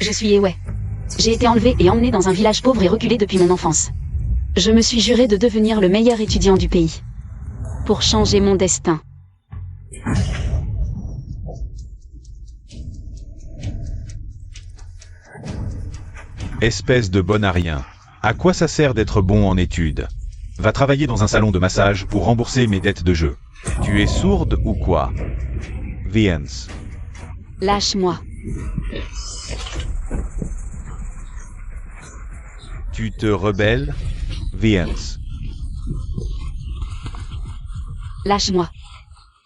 Je suis Ewei. J'ai été enlevée et emmenée dans un village pauvre et reculé depuis mon enfance. Je me suis juré de devenir le meilleur étudiant du pays. Pour changer mon destin. Espèce de bon à rien. À quoi ça sert d'être bon en études? Va travailler dans un salon de massage pour rembourser mes dettes de jeu. Tu es sourde ou quoi? Viens. Lâche-moi. Tu te rebelles? Viens. Lâche-moi.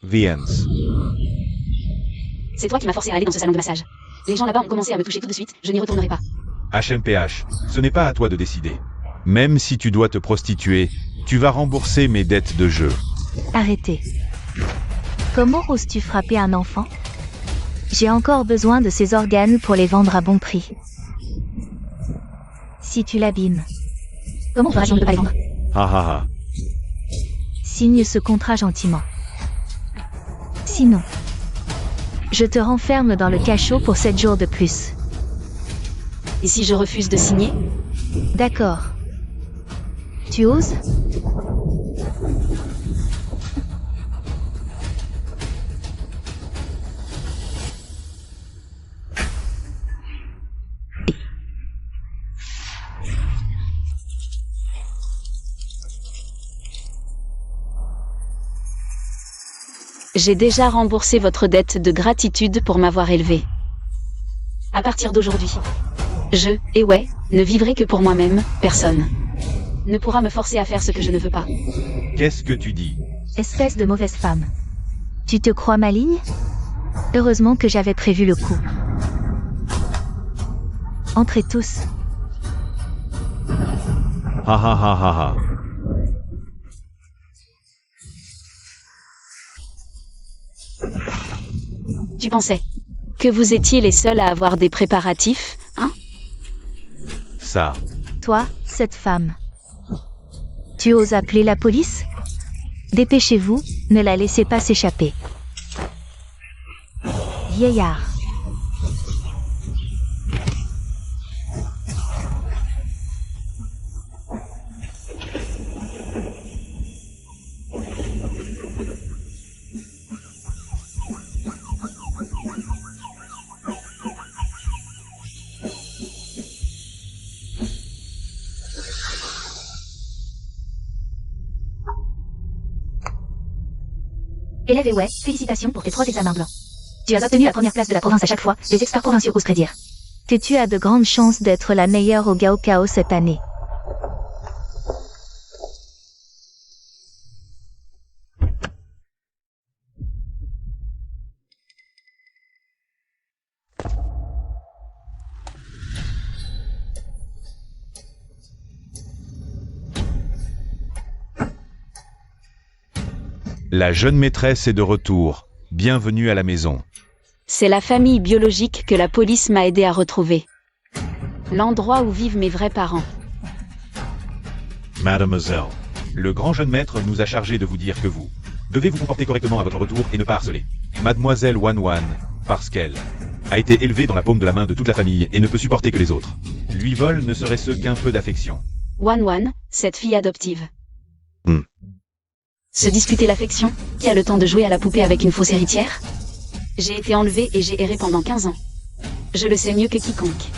Viens. C'est toi qui m'as forcé à aller dans ce salon de massage. Les gens là-bas ont commencé à me toucher tout de suite, je n'y retournerai pas. HMPH, ce n'est pas à toi de décider. Même si tu dois te prostituer, tu vas rembourser mes dettes de jeu. Arrêtez. Comment oses-tu frapper un enfant? J'ai encore besoin de ses organes pour les vendre à bon prix. Si tu l'abîmes. Comment ferais-je de ne pas les vendre? Ha ha ha. Signe ce contrat gentiment. Sinon, je te renferme dans le cachot pour 7 jours de plus. Et si je refuse de signer? D'accord. Tu oses? J'ai déjà remboursé votre dette de gratitude pour m'avoir élevé. À partir d'aujourd'hui, je, Ewei, ne vivrai que pour moi-même, personne ne pourra me forcer à faire ce que je ne veux pas. Qu'est-ce que tu dis? Espèce de mauvaise femme. Tu te crois maligne? Heureusement que j'avais prévu le coup. Entrez tous. Ha ha ha ha ha. Tu pensais que vous étiez les seuls à avoir des préparatifs, hein? Ça. Toi, cette femme. Tu oses appeler la police? Dépêchez-vous, ne la laissez pas s'échapper. Vieillard. Élève Ewei, félicitations pour tes 3 examens blancs. Tu as obtenu la première place de la province à chaque fois, les experts provinciaux osent prédire Que tu as de grandes chances d'être la meilleure au Gaokao cette année. La jeune maîtresse est de retour. Bienvenue à la maison. C'est la famille biologique que la police m'a aidé à retrouver. L'endroit où vivent mes vrais parents. Mademoiselle, le grand jeune maître nous a chargé de vous dire que vous devez vous comporter correctement à votre retour et ne pas harceler Mademoiselle Wan, parce qu'elle a été élevée dans la paume de la main de toute la famille et ne peut supporter que les autres lui volent ne serait-ce qu'un peu d'affection. Wan, cette fille adoptive. Hmm. Se disputer l'affection? Qui a le temps de jouer à la poupée avec une fausse héritière? J'ai été enlevée et j'ai erré pendant 15 ans. Je le sais mieux que quiconque.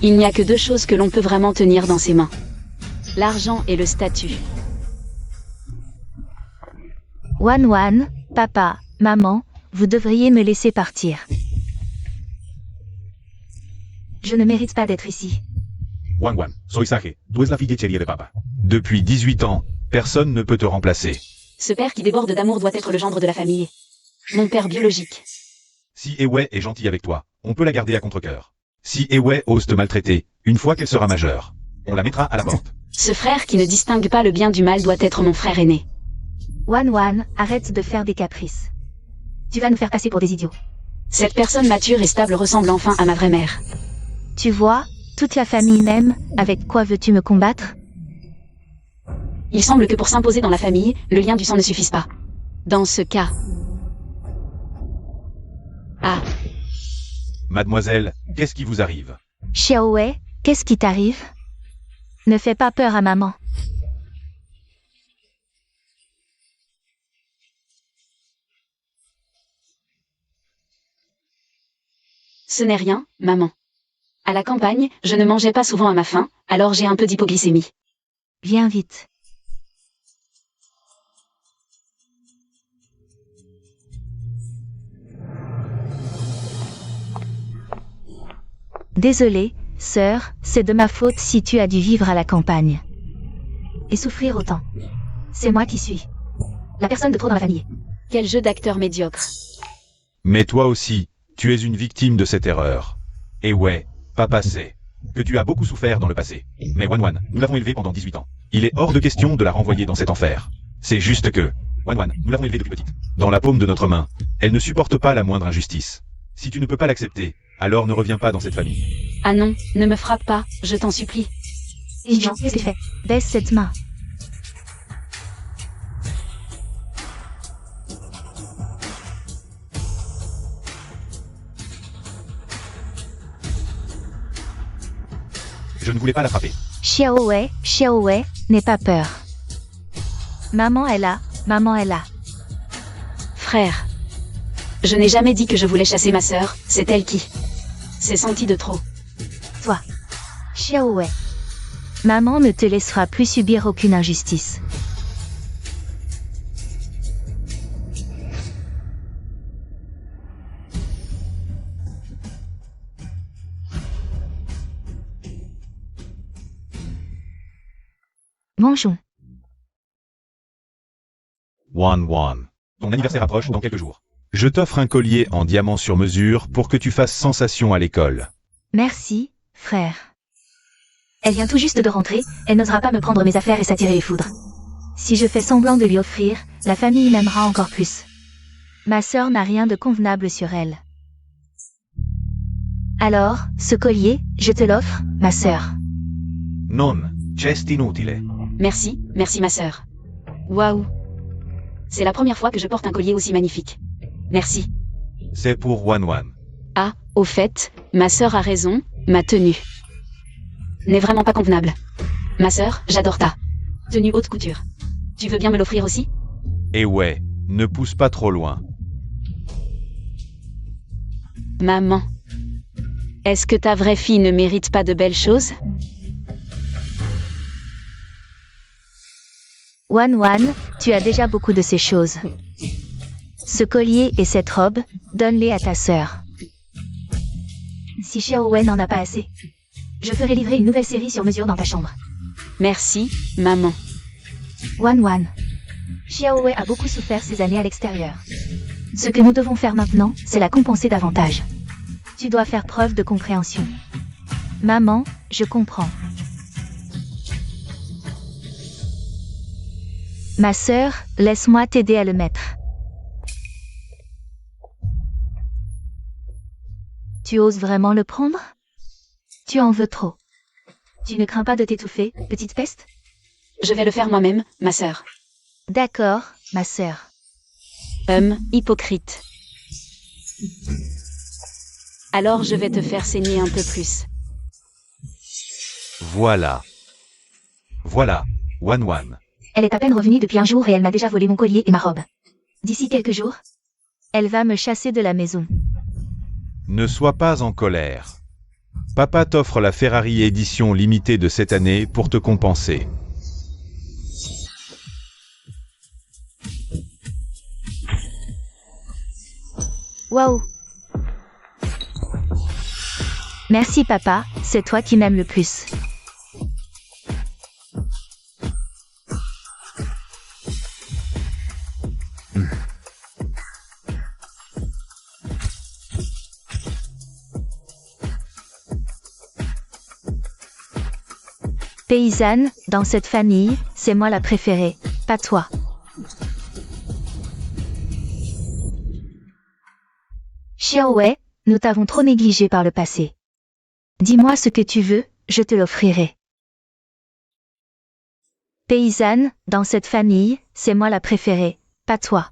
Il n'y a que 2 choses que l'on peut vraiment tenir dans ses mains. L'argent et le statut. Wan, papa, maman, vous devriez me laisser partir. Je ne mérite pas d'être ici. Wan, soy Sage, tú es la fille chérie de papa. Depuis 18 ans, personne ne peut te remplacer. Ce père qui déborde d'amour doit être le gendre de la famille. Mon père biologique. Si Ewei est gentille avec toi, on peut la garder à contre-cœur. Si Ewei ose te maltraiter, une fois qu'elle sera majeure, on la mettra à la porte. Ce frère qui ne distingue pas le bien du mal doit être mon frère aîné. Wan, arrête de faire des caprices. Tu vas nous faire passer pour des idiots. Cette personne mature et stable ressemble enfin à ma vraie mère. Tu vois, toute la famille m'aime, avec quoi veux-tu me combattre? Il semble que pour s'imposer dans la famille, le lien du sang ne suffise pas. Dans ce cas... Ah. Mademoiselle, qu'est-ce qui vous arrive? Xiaowei, qu'est-ce qui t'arrive? Ne fais pas peur à maman. Ce n'est rien, maman. À la campagne, je ne mangeais pas souvent à ma faim, alors j'ai un peu d'hypoglycémie. Viens vite. Désolée, sœur, c'est de ma faute si tu as dû vivre à la campagne. Et souffrir autant. C'est moi qui suis la personne de trop dans la famille. Quel jeu d'acteur médiocre. Mais toi aussi, tu es une victime de cette erreur. Et ouais, papa sait que tu as beaucoup souffert dans le passé. Mais Wanwan, nous l'avons élevée pendant 18 ans. Il est hors de question de la renvoyer dans cet enfer. C'est juste que, Wanwan, nous l'avons élevée depuis petite. Dans la paume de notre main, elle ne supporte pas la moindre injustice. Si tu ne peux pas l'accepter, alors ne reviens pas dans cette famille. Ah non, ne me frappe pas, je t'en supplie. Jean, qu'est-ce que tu fais? Baisse cette main. Je ne voulais pas la frapper. Xiaowei, n'aie pas peur. Maman est là, maman est là. Frère. Je n'ai jamais dit que je voulais chasser ma sœur, c'est elle qui s'est sentie de trop. Toi. Xiaowei. Maman ne te laissera plus subir aucune injustice. Mangeons. Wanwan. Ton anniversaire approche dans quelques jours. Je t'offre un collier en diamant sur mesure pour que tu fasses sensation à l'école. Merci, frère. Elle vient tout juste de rentrer, elle n'osera pas me prendre mes affaires et s'attirer les foudres. Si je fais semblant de lui offrir, la famille m'aimera encore plus. Ma sœur n'a rien de convenable sur elle. Alors, ce collier, je te l'offre, ma sœur. Non, c'è inutile. Merci, merci ma sœur. Waouh. C'est la première fois que je porte un collier aussi magnifique. Merci. C'est pour Wanwan. Ah, au fait, ma sœur a raison, ma tenue n'est vraiment pas convenable. Ma sœur, j'adore ta tenue haute couture. Tu veux bien me l'offrir aussi? Et ouais, ne pousse pas trop loin. Maman. Est-ce que ta vraie fille ne mérite pas de belles choses? Wanwan, tu as déjà beaucoup de ces choses. Ce collier et cette robe, donne-les à ta sœur. Si Xiaowei n'en a pas assez, je ferai livrer une nouvelle série sur mesure dans ta chambre. Merci, maman. Wanwan. Xiaowei a beaucoup souffert ces années à l'extérieur. Ce que nous devons faire maintenant, c'est la compenser davantage. Tu dois faire preuve de compréhension. Maman, je comprends. Ma sœur, laisse-moi t'aider à le mettre. Tu oses vraiment le prendre? Tu en veux trop. Tu ne crains pas de t'étouffer, petite peste? Je vais le faire moi-même, ma sœur. D'accord, ma sœur. Hypocrite. Alors je vais te faire saigner un peu plus. Voilà. Voilà, Wanwan. Elle est à peine revenue depuis un jour et elle m'a déjà volé mon collier et ma robe. D'ici quelques jours, elle va me chasser de la maison. Ne sois pas en colère. Papa t'offre la Ferrari édition limitée de cette année pour te compenser. Waouh! Merci papa, c'est toi qui m'aimes le plus. Paysanne, dans cette famille, c'est moi la préférée, pas toi. Xiaowei, nous t'avons trop négligé par le passé. Dis-moi ce que tu veux, je te l'offrirai. Paysanne, dans cette famille, c'est moi la préférée, pas toi.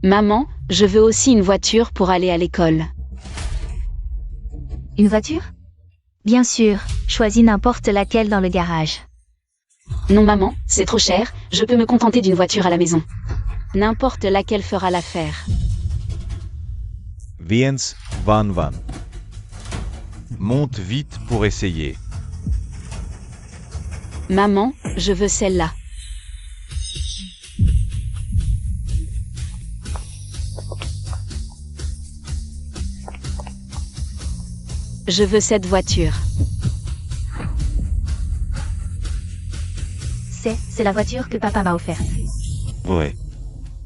Maman, Je veux aussi une voiture pour aller à l'école. Une voiture? Bien sûr, choisis n'importe laquelle dans le garage. Non maman, c'est trop cher, je peux me contenter d'une voiture à la maison. N'importe laquelle fera l'affaire. Viens, Van. Monte vite pour essayer. Maman, je veux celle-là. Je veux cette voiture. C'est la voiture que papa m'a offerte. Ouais.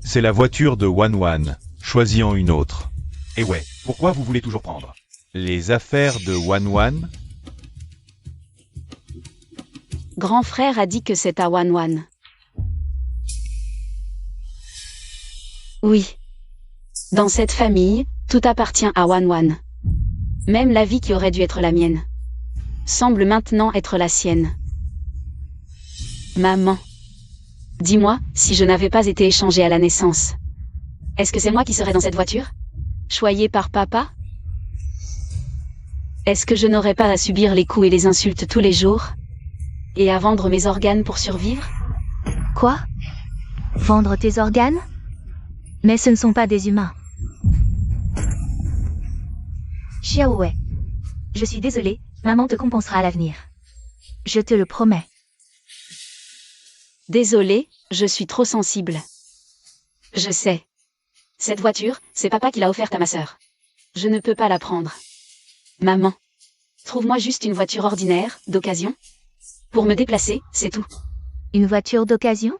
C'est la voiture de Wan. Choisis-en une autre. Et ouais, pourquoi vous voulez toujours prendre les affaires de Wan? Grand frère a dit que c'est à Wan. Oui. Dans cette famille, tout appartient à Wan. Même la vie qui aurait dû être la mienne semble maintenant être la sienne. Maman. Dis-moi, si je n'avais pas été échangée à la naissance, est-ce que c'est moi qui serais dans cette voiture? Choyée par papa? Est-ce que je n'aurais pas à subir les coups et les insultes tous les jours? Et à vendre mes organes pour survivre? Quoi? Vendre tes organes? Mais ce ne sont pas des humains. Xiaowei. Je suis désolée, maman te compensera à l'avenir. Je te le promets. Désolée, je suis trop sensible. Je sais. Cette voiture, c'est papa qui l'a offerte à ma sœur. Je ne peux pas la prendre. Maman. Trouve-moi juste une voiture ordinaire, d'occasion. Pour me déplacer, c'est tout. Une voiture d'occasion?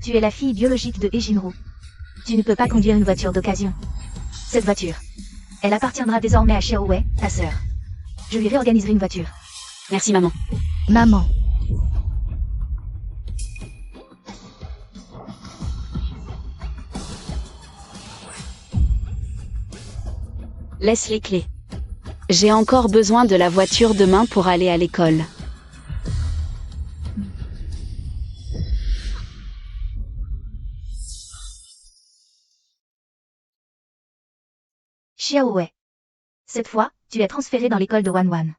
Tu es la fille biologique de Ejinro. Tu ne peux pas conduire une voiture d'occasion. Cette voiture, elle appartiendra désormais à Xiaowei, ta sœur. Je lui réorganiserai une voiture. Merci maman. Maman. Laisse les clés. J'ai encore besoin de la voiture demain pour aller à l'école. Xiaowei. Cette fois, tu es transféré dans l'école de Wan.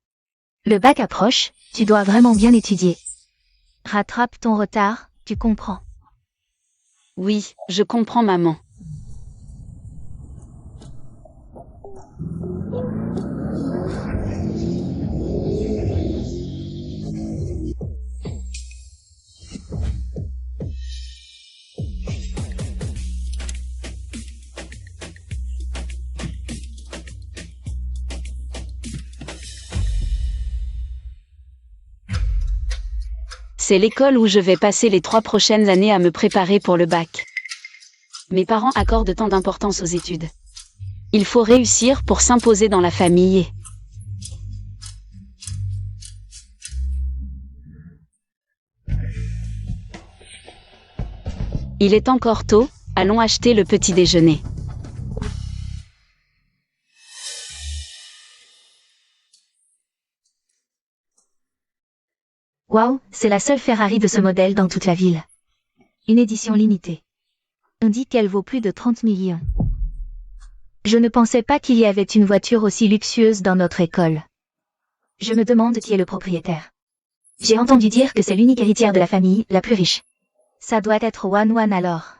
Le bac approche, tu dois vraiment bien étudier. Rattrape ton retard, tu comprends. Oui, je comprends maman. C'est l'école où je vais passer les 3 prochaines années à me préparer pour le bac. Mes parents accordent tant d'importance aux études. Il faut réussir pour s'imposer dans la famille. Il est encore tôt, allons acheter le petit déjeuner. Waouh, c'est la seule Ferrari de ce modèle dans toute la ville. Une édition limitée. On dit qu'elle vaut plus de 30 millions. Je ne pensais pas qu'il y avait une voiture aussi luxueuse dans notre école. Je me demande qui est le propriétaire. J'ai entendu dire que c'est l'unique héritière de la famille, la plus riche. Ça doit être Wan alors.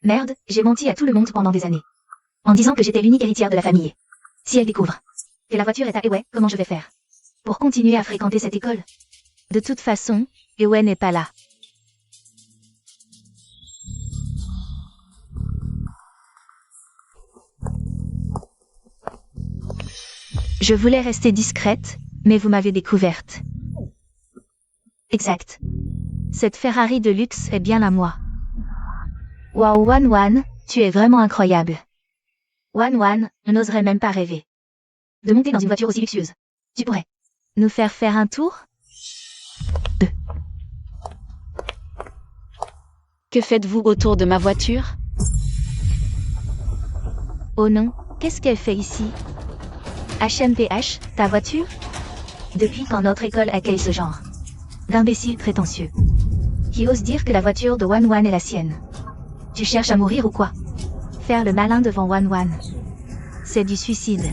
Merde, j'ai menti à tout le monde pendant des années. En disant que j'étais l'unique héritière de la famille. Si elle découvre que la voiture est à Ewei, comment je vais faire pour continuer à fréquenter cette école? De toute façon, Ewei n'est pas là. Je voulais rester discrète, mais vous m'avez découverte. Exact. Cette Ferrari de luxe est bien à moi. Waouh Wan, tu es vraiment incroyable. Wan, je n'oserais même pas rêver de monter dans une voiture aussi luxueuse. Tu pourrais nous faire un tour? Que faites-vous autour de ma voiture? Oh non, qu'est-ce qu'elle fait ici? HMPH, ta voiture? Depuis quand notre école accueille ce genre d'imbéciles prétentieux qui osent dire que la voiture de Wan est la sienne? Tu cherches à mourir ou quoi? Faire le malin devant Wan. C'est du suicide.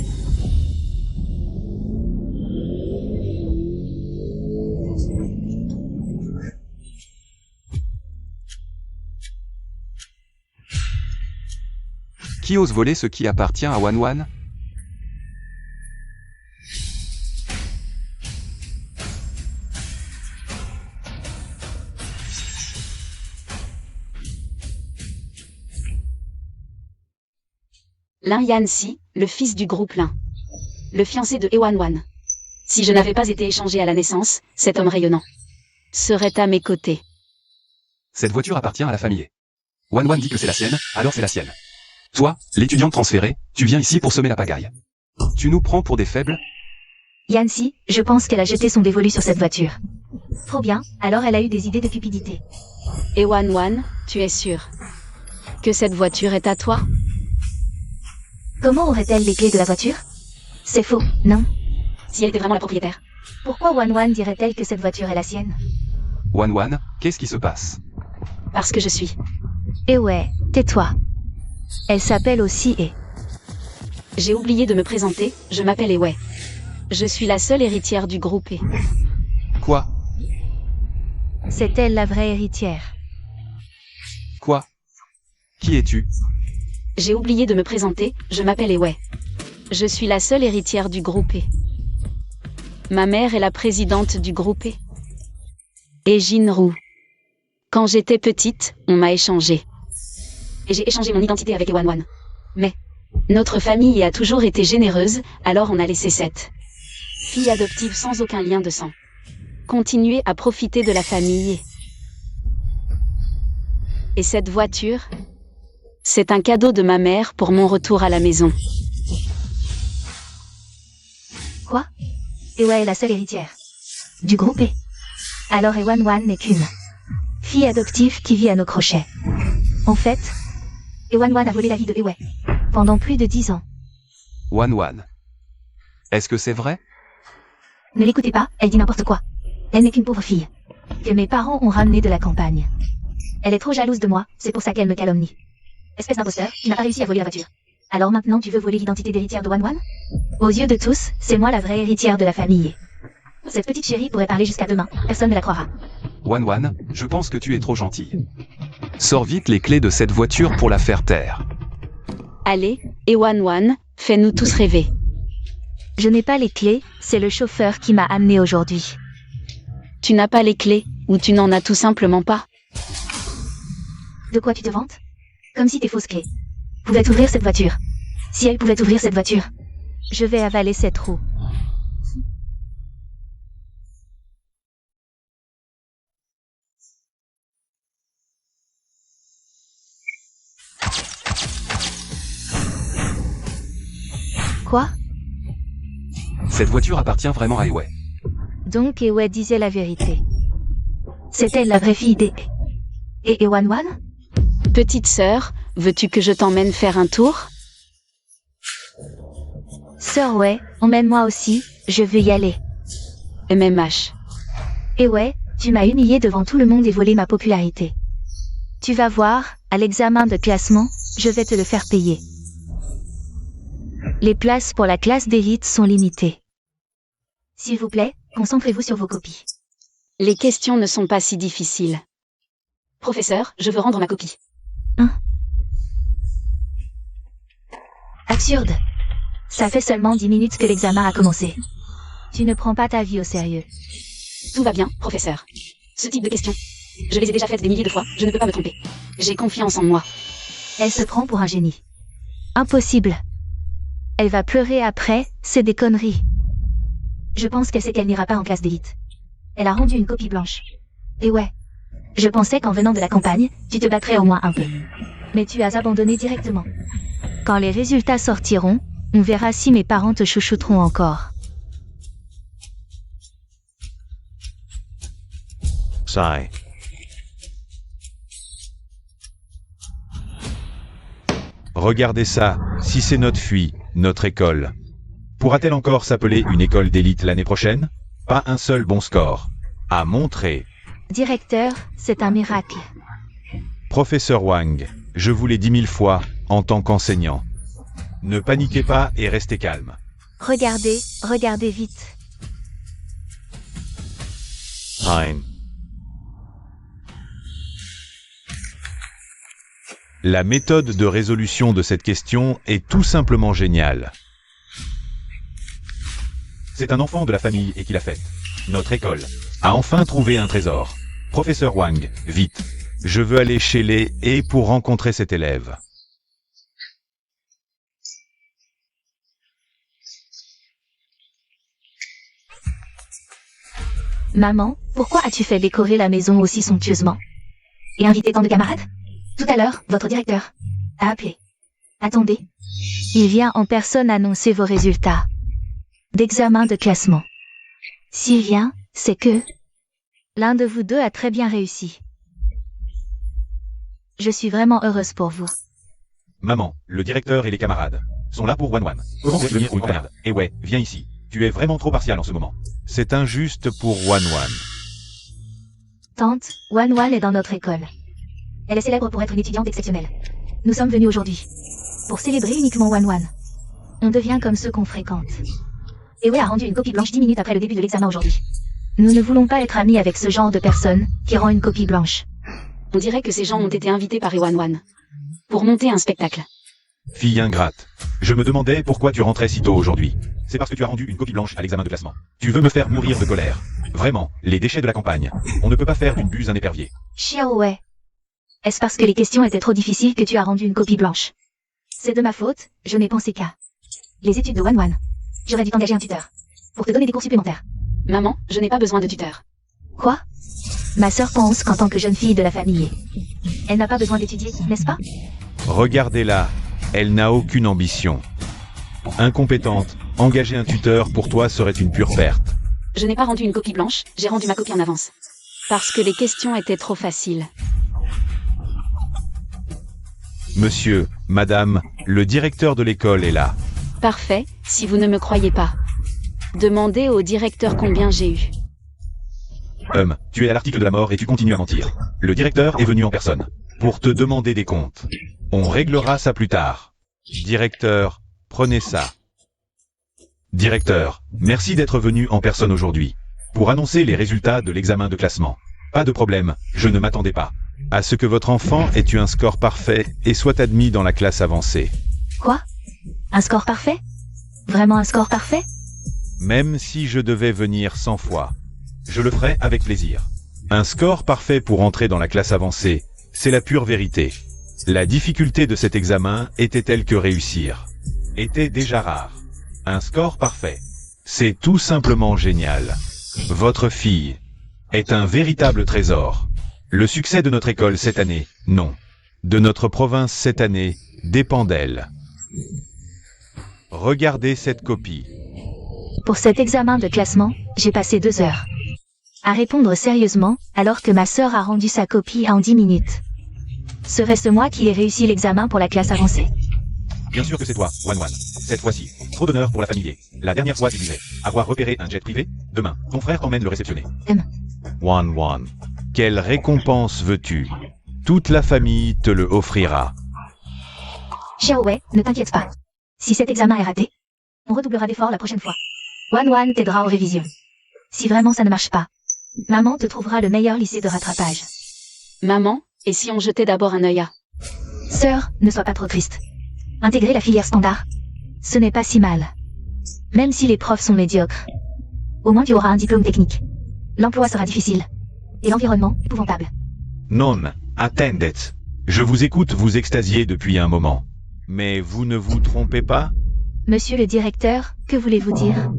Qui ose voler ce qui appartient à Wan? Lin Yanxi, le fils du groupe Lin. Le fiancé de Ewan. Si je n'avais pas été échangé à la naissance, cet homme rayonnant serait à mes côtés. Cette voiture appartient à la famille. Wan dit que c'est la sienne, alors c'est la sienne. Toi, l'étudiante transférée, tu viens ici pour semer la pagaille. Tu nous prends pour des faibles? Yanxi, je pense qu'elle a jeté son dévolu sur cette voiture. Trop bien, alors elle a eu des idées de cupidité. Ewan, tu es sûr que cette voiture est à toi? Comment aurait-elle les clés de la voiture? C'est faux, non? Si elle était vraiment la propriétaire. Pourquoi Wan dirait-elle que cette voiture est la sienne? Wan, qu'est-ce qui se passe? Parce que je suis. Eh ouais, tais-toi. Elle s'appelle aussi E. J'ai oublié de me présenter, je m'appelle Ewe. Je suis la seule héritière du groupe E. Quoi? C'est elle la vraie héritière. Quoi? Qui es-tu? J'ai oublié de me présenter, je m'appelle Ewe. Je suis la seule héritière du groupe E. Ma mère est la présidente du groupe E. Et Jinru. Quand j'étais petite, on m'a échangé. Et j'ai échangé mon identité avec Ewan. Mais notre famille a toujours été généreuse, alors on a laissé cette fille adoptive sans aucun lien de sang continuer à profiter de la famille. Et cette voiture, c'est un cadeau de ma mère pour mon retour à la maison. Quoi? Ewa est la seule héritière du groupe E. Alors Ewan n'est qu'une fille adoptive qui vit à nos crochets. En fait, Ewan a volé la vie de Ewe pendant plus de 10 ans. Wan. Est-ce que c'est vrai? Ne l'écoutez pas, elle dit n'importe quoi. Elle n'est qu'une pauvre fille que mes parents ont ramenée de la campagne. Elle est trop jalouse de moi, c'est pour ça qu'elle me calomnie. Espèce d'imposteur, tu n'as pas réussi à voler la voiture. Alors maintenant tu veux voler l'identité d'héritière de Wan? Aux yeux de tous, c'est moi la vraie héritière de la famille. Cette petite chérie pourrait parler jusqu'à demain, personne ne la croira. Wan, je pense que tu es trop gentille. Sors vite les clés de cette voiture pour la faire taire. Allez, Ewan, fais-nous tous rêver. Je n'ai pas les clés, c'est le chauffeur qui m'a amené aujourd'hui. Tu n'as pas les clés, ou tu n'en as tout simplement pas. De quoi tu te vantes? Comme si tes fausses clés pouvaient ouvrir cette voiture. Si elles pouvaient ouvrir cette voiture, je vais avaler cette roue. Quoi? Cette voiture appartient vraiment à Ewe. Donc Ewe disait la vérité. C'est elle la vraie fille d'E. Et Ewan? Petite sœur, veux-tu que je t'emmène faire un tour? Sœur ouais, emmène-moi aussi, je veux y aller. MMH. Ewe, tu m'as humilié devant tout le monde et volé ma popularité. Tu vas voir, à l'examen de classement, je vais te le faire payer. Les places pour la classe d'élite sont limitées. S'il vous plaît, concentrez-vous sur vos copies. Les questions ne sont pas si difficiles. Professeur, je veux rendre ma copie. Absurde. Ça fait seulement 10 minutes que l'examen a commencé. Tu ne prends pas ta vie au sérieux. Tout va bien, professeur. Ce type de questions, je les ai déjà faites des milliers de fois, je ne peux pas me tromper. J'ai confiance en moi. Elle se prend pour un génie. Impossible. Elle va pleurer après, c'est des conneries. Je pense qu'elle sait qu'elle n'ira pas en classe d'élite. Elle a rendu une copie blanche. Et ouais. Je pensais qu'en venant de la campagne, tu te battrais au moins un peu. Mais tu as abandonné directement. Quand les résultats sortiront, on verra si mes parents te chouchouteront encore. Sigh. Regardez ça, si c'est notre fille, notre école. Pourra-t-elle encore s'appeler une école d'élite l'année prochaine? Pas un seul bon score. À montrer. Directeur, c'est un miracle. Professeur Wang, je vous l'ai dit 1000 fois, en tant qu'enseignant. Ne paniquez pas et restez calme. Regardez vite. Hein. La méthode de résolution de cette question est tout simplement géniale. C'est un enfant de la famille et qui l'a faite. Notre école a enfin trouvé un trésor. Professeur Wang, vite. Je veux aller chez les et pour rencontrer cet élève. Maman, pourquoi as-tu fait décorer la maison aussi somptueusement? Et invité tant de camarades? Tout à l'heure, votre directeur a appelé. Attendez. Il vient en personne annoncer vos résultats d'examen de classement. S'il vient, c'est que l'un de vous deux a très bien réussi. Je suis vraiment heureuse pour vous. Maman, le directeur et les camarades sont là pour Wan. Comment venir pour une grenade? Eh ouais, viens ici. Tu es vraiment trop partial en ce moment. C'est injuste pour Wan. Tante, Wan est dans notre école. Elle est célèbre pour être une étudiante exceptionnelle. Nous sommes venus aujourd'hui pour célébrer uniquement Wan. On devient comme ceux qu'on fréquente. Ewe a rendu une copie blanche 10 minutes après le début de l'examen aujourd'hui. Nous ne voulons pas être amis avec ce genre de personne qui rend une copie blanche. On dirait que ces gens ont été invités par Ewan pour monter un spectacle. Fille ingrate. Je me demandais pourquoi tu rentrais si tôt aujourd'hui. C'est parce que tu as rendu une copie blanche à l'examen de classement. Tu veux me faire mourir de colère. Vraiment, les déchets de la campagne. On ne peut pas faire d'une buse un épervier. Xiaowei. Est-ce parce que les questions étaient trop difficiles que tu as rendu une copie blanche? C'est de ma faute, je n'ai pensé qu'à les études de Wan. J'aurais dû t'engager un tuteur pour te donner des cours supplémentaires. Maman, je n'ai pas besoin de tuteur. Quoi? Ma sœur pense qu'en tant que jeune fille de la famille, elle n'a pas besoin d'étudier, n'est-ce pas? Regardez-la. Elle n'a aucune ambition. Incompétente, engager un tuteur pour toi serait une pure perte. Je n'ai pas rendu une copie blanche, j'ai rendu ma copie en avance. Parce que les questions étaient trop faciles. Monsieur, madame, le directeur de l'école est là. Parfait, si vous ne me croyez pas. Demandez au directeur combien j'ai eu. Tu es à l'article de la mort et tu continues à mentir. Le directeur est venu en personne pour te demander des comptes. On réglera ça plus tard. Directeur, prenez ça. Directeur, merci d'être venu en personne aujourd'hui pour annoncer les résultats de l'examen de classement. Pas de problème, je ne m'attendais pas à ce que votre enfant ait eu un score parfait et soit admis dans la classe avancée. Quoi? Un score parfait? Vraiment un score parfait? Même si je devais venir 100 fois, je le ferais avec plaisir. Un score parfait pour entrer dans la classe avancée, c'est la pure vérité. La difficulté de cet examen était telle que réussir était déjà rare. Un score parfait, c'est tout simplement génial. Votre fille est un véritable trésor. Le succès de notre école cette année, non. De notre province cette année, dépend d'elle. Regardez cette copie. Pour cet examen de classement, j'ai passé 2 heures à répondre sérieusement, alors que ma sœur a rendu sa copie en 10 minutes. Serait-ce moi qui ai réussi l'examen pour la classe avancée? Bien sûr que c'est toi, Wan. Cette fois-ci, trop d'honneur pour la famille. La dernière fois tu disais avoir repéré un jet privé. Demain, ton frère t'emmène le réceptionner. Wan. Quelle récompense veux-tu? Toute la famille te le offrira. Xiaowei, ne t'inquiète pas. Si cet examen est raté, on redoublera d'efforts la prochaine fois. Wan t'aidera aux révisions. Si vraiment ça ne marche pas, maman te trouvera le meilleur lycée de rattrapage. Maman, et si on jetait d'abord un œil à... Sœur, ne sois pas trop triste. Intégrer la filière standard, ce n'est pas si mal. Même si les profs sont médiocres. Au moins tu auras un diplôme technique. L'emploi sera difficile. Et l'environnement, épouvantable. Non, attendez. Je vous écoute vous extasier depuis un moment. Mais vous ne vous trompez pas? Monsieur le directeur, que voulez-vous dire?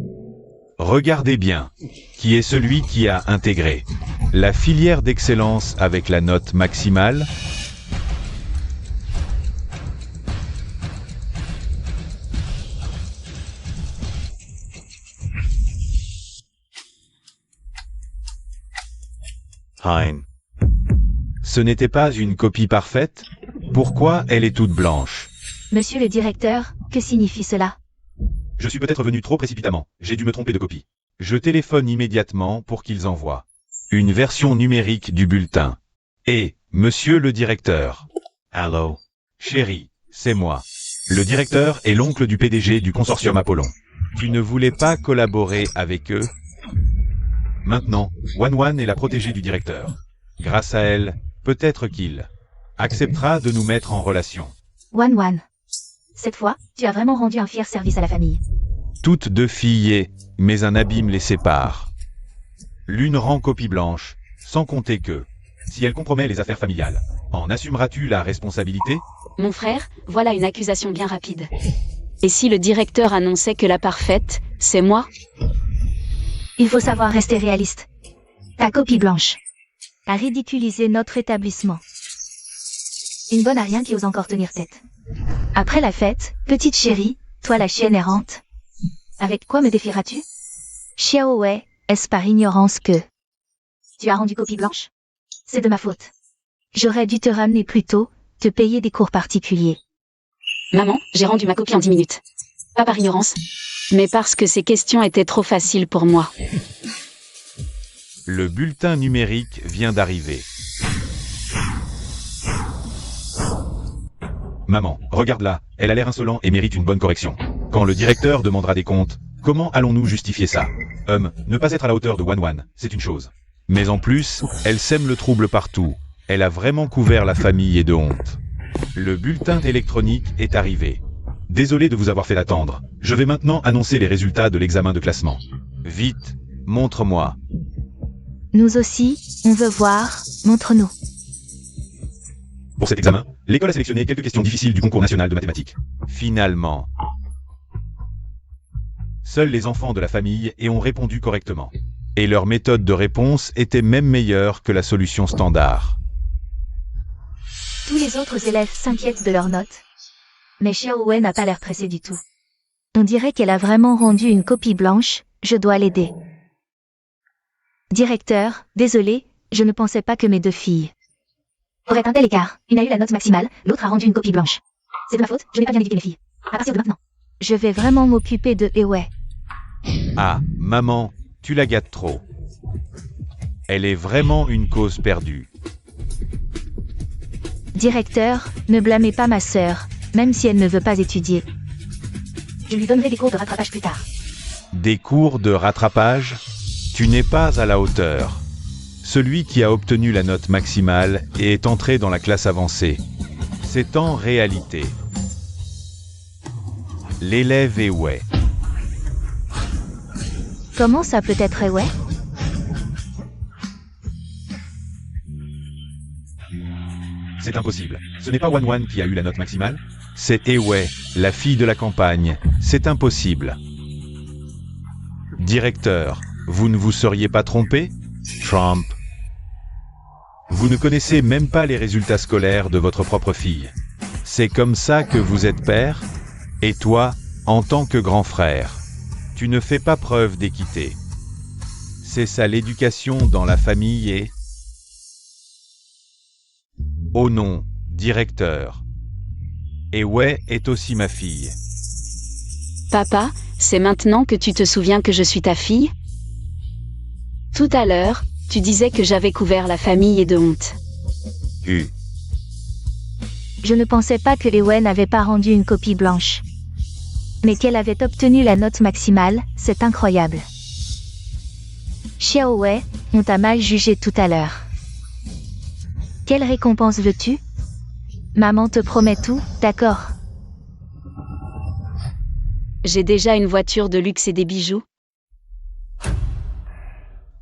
Regardez bien. Qui est celui qui a intégré la filière d'excellence avec la note maximale? Hein. Ce n'était pas une copie parfaite? Pourquoi elle est toute blanche? Monsieur le directeur, que signifie cela? Je suis peut-être venu trop précipitamment, j'ai dû me tromper de copie. Je téléphone immédiatement pour qu'ils envoient une version numérique du bulletin. Et, monsieur le directeur. Allô? Chérie, C'est moi. Le directeur est l'oncle du PDG du consortium Apollon. Tu ne voulais pas collaborer avec eux? Maintenant, Wan est la protégée du directeur. Grâce à elle, peut-être qu'il acceptera de nous mettre en relation. Wan. Cette fois, tu as vraiment rendu un fier service à la famille. Toutes deux filles mais un abîme les sépare. L'une rend copie blanche, sans compter que, si elle compromet les affaires familiales, en assumeras-tu la responsabilité? Mon frère, voilà une accusation bien rapide. Et si le directeur annonçait que la parfaite, c'est moi? Il faut savoir rester réaliste. Ta copie blanche a ridiculisé notre établissement. Une bonne à rien qui ose encore tenir tête. Après la fête, petite chérie, toi la chienne errante. Avec quoi me défieras-tu? Xiaowei, est-ce par ignorance que tu as rendu copie blanche? C'est de ma faute. J'aurais dû te ramener plus tôt, te payer des cours particuliers. Maman, j'ai rendu ma copie en 10 minutes. Pas par ignorance, mais parce que ces questions étaient trop faciles pour moi. Le bulletin numérique vient d'arriver. Maman, regarde-la, elle a l'air insolente et mérite une bonne correction. Quand le directeur demandera des comptes, comment allons-nous justifier ça? Ne pas être à la hauteur de Wan, c'est une chose. Mais en plus, elle sème le trouble partout. Elle a vraiment couvert la famille et de honte. Le bulletin électronique est arrivé. Désolé de vous avoir fait attendre. Je vais maintenant annoncer les résultats de l'examen de classement. Vite, montre-moi. Nous aussi, on veut voir, montre-nous. Pour cet examen, l'école a sélectionné quelques questions difficiles du concours national de mathématiques. Finalement, seuls les enfants de la famille ont répondu correctement. Et leur méthode de réponse était même meilleure que la solution standard. Tous les autres élèves s'inquiètent de leurs notes. Mais Xiaowei n'a pas l'air pressée du tout. On dirait qu'elle a vraiment rendu une copie blanche, je dois l'aider. Directeur, désolé, je ne pensais pas que mes deux filles auraient un tel écart. Une a eu la note maximale, l'autre a rendu une copie blanche. C'est de ma faute, je n'ai pas bien éduqué mes filles. À partir de maintenant, je vais vraiment m'occuper de Ewei. Ah, maman, tu la gâtes trop. Elle est vraiment une cause perdue. Directeur, ne blâmez pas ma sœur, même si elle ne veut pas étudier. Je lui donnerai des cours de rattrapage plus tard. Des cours de rattrapage? Tu n'es pas à la hauteur. Celui qui a obtenu la note maximale et est entré dans la classe avancée. C'est en réalité l'élève Ewei. Comment ça peut être Ewei? C'est impossible. Ce n'est pas Wan qui a eu la note maximale. C'est Ewei, la fille de la campagne. C'est impossible. Directeur, vous ne vous seriez pas trompé? Trump. Vous ne connaissez même pas les résultats scolaires de votre propre fille. C'est comme ça que vous êtes père? Et toi, en tant que grand frère, tu ne fais pas preuve d'équité. C'est ça l'éducation dans la famille et... Oh non, directeur. Ewei est aussi ma fille. Papa, c'est maintenant que tu te souviens que je suis ta fille? Tout à l'heure, tu disais que j'avais couvert la famille et de honte. Je ne pensais pas que Ewei n'avait pas rendu une copie blanche. Mais qu'elle avait obtenu la note maximale, c'est incroyable. Xiaowei, on t'a mal jugé tout à l'heure. Quelle récompense veux-tu? Maman te promet tout, d'accord? J'ai déjà une voiture de luxe et des bijoux.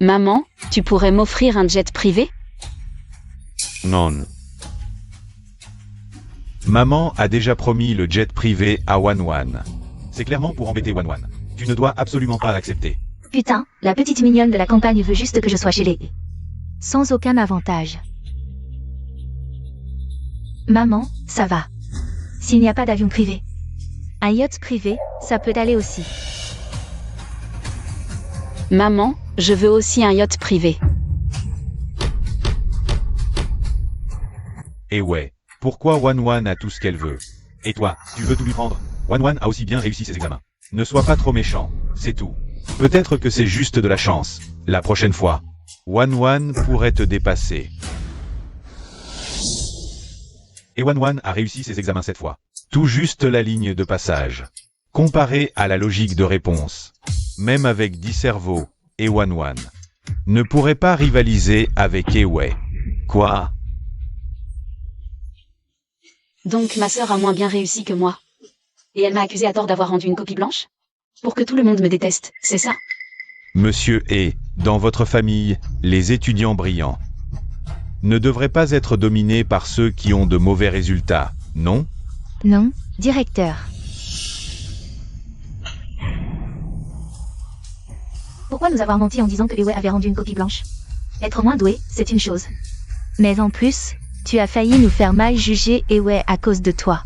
Maman, tu pourrais m'offrir un jet privé? Non. Maman a déjà promis le jet privé à Wan. C'est clairement pour embêter Wan. Tu ne dois absolument pas l'accepter. Putain, la petite mignonne de la campagne veut juste que je sois chez les... Sans aucun avantage. Maman, ça va. S'il n'y a pas d'avion privé. Un yacht privé, ça peut aller aussi. Maman, je veux aussi un yacht privé. Et ouais, pourquoi Wan a tout ce qu'elle veut? Et toi, tu veux tout lui prendre? Wan a aussi bien réussi ses examens. Ne sois pas trop méchant, c'est tout. Peut-être que c'est juste de la chance. La prochaine fois, Wan pourrait te dépasser. Et Wan a réussi ses examens cette fois. Tout juste la ligne de passage. Comparé à la logique de réponse, même avec 10 cerveaux et Wan ne pourrait pas rivaliser avec Ewei. Quoi? Donc ma sœur a moins bien réussi que moi. Et elle m'a accusé à tort d'avoir rendu une copie blanche? Pour que tout le monde me déteste, c'est ça? Monsieur est, dans votre famille, les étudiants brillants ne devraient pas être dominés par ceux qui ont de mauvais résultats, non? Non, directeur. Pourquoi nous avoir menti en disant que Ewei avait rendu une copie blanche? Être moins doué, c'est une chose. Mais en plus, tu as failli nous faire mal juger Ewei à cause de toi.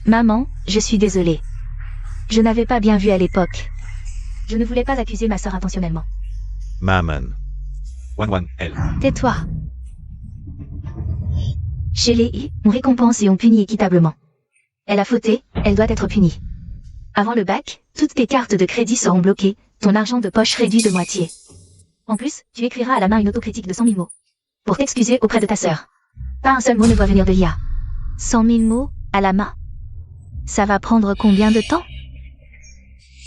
Maman, je suis désolée. Je n'avais pas bien vu à l'époque. Je ne voulais pas accuser ma sœur intentionnellement. Maman. Wan, elle. Tais-toi. Chez les I, on récompense et on punit équitablement. Elle a fauté, elle doit être punie. Avant le bac, toutes tes cartes de crédit seront bloquées, ton argent de poche réduit de moitié. En plus, tu écriras à la main une autocritique de 100 000 mots. Pour t'excuser auprès de ta sœur. Pas un seul mot ne doit venir de l'IA. 100 000 mots, à la main. Ça va prendre combien de temps?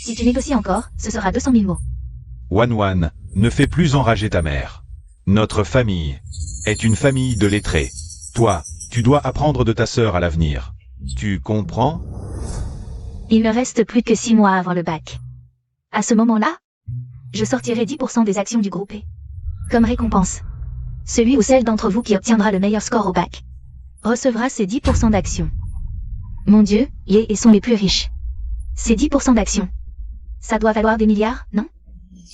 Si tu négocies encore, ce sera 200 000 mots. Wan, ne fais plus enrager ta mère. Notre famille est une famille de lettrés. Toi, tu dois apprendre de ta sœur à l'avenir. Tu comprends? Il ne reste plus que 6 mois avant le bac. À ce moment-là, je sortirai 10% des actions du groupe E. Comme récompense. Celui ou celle d'entre vous qui obtiendra le meilleur score au bac recevra ces 10% d'actions. Mon Dieu, Yé sont les plus riches. Ces 10% d'actions. Ça doit valoir des milliards, non?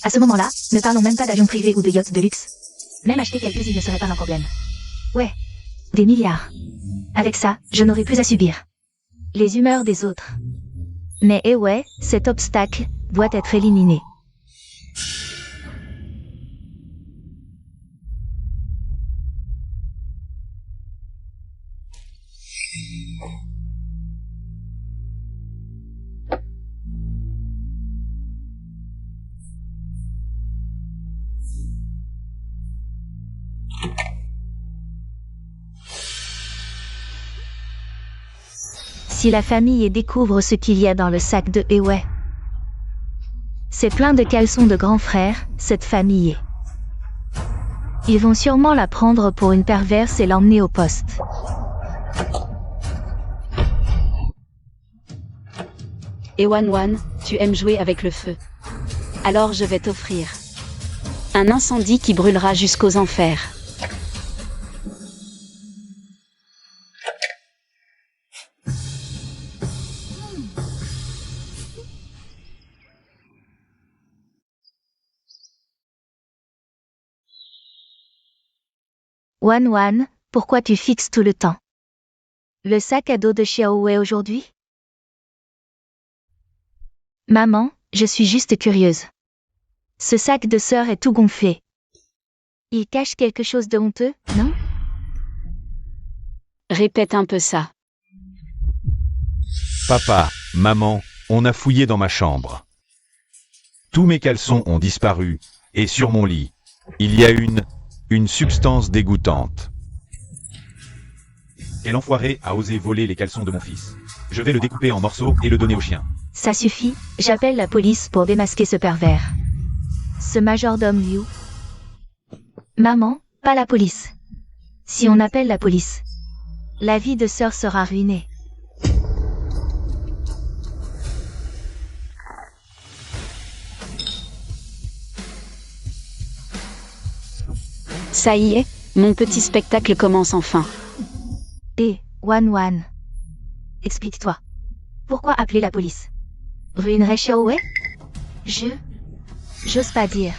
À ce moment-là, ne parlons même pas d'avions privés ou de yachts de luxe. Même acheter quelques-unes ne serait pas un problème. Ouais. Des milliards. Avec ça, je n'aurai plus à subir les humeurs des autres. Mais ouais, cet obstacle doit être éliminé. Si la famille découvre ce qu'il y a dans le sac de Ewei. C'est plein de caleçons de grands frères, cette famille. Ils vont sûrement la prendre pour une perverse et l'emmener au poste. Et Wan, tu aimes jouer avec le feu. Alors je vais t'offrir un incendie qui brûlera jusqu'aux enfers. Wan, pourquoi tu fixes tout le temps? Le sac à dos de Xiaowei aujourd'hui? Maman, je suis juste curieuse. Ce sac de sœur est tout gonflé. Il cache quelque chose de honteux, non? Répète un peu ça. Papa, maman, on a fouillé dans ma chambre. Tous mes caleçons ont disparu, et sur mon lit, il y a une substance dégoûtante. Quel enfoiré a osé voler les caleçons de mon fils? Je vais le découper en morceaux et le donner au chien. Ça suffit, j'appelle la police pour démasquer ce pervers. Ce majordome Liu. Maman, pas la police. Si on appelle la police, la vie de sœur sera ruinée. Ça y est, mon petit spectacle commence enfin. Et, Wan. Explique-toi. Pourquoi appeler la police? Ruinerait Xiaowei? J'ose pas dire.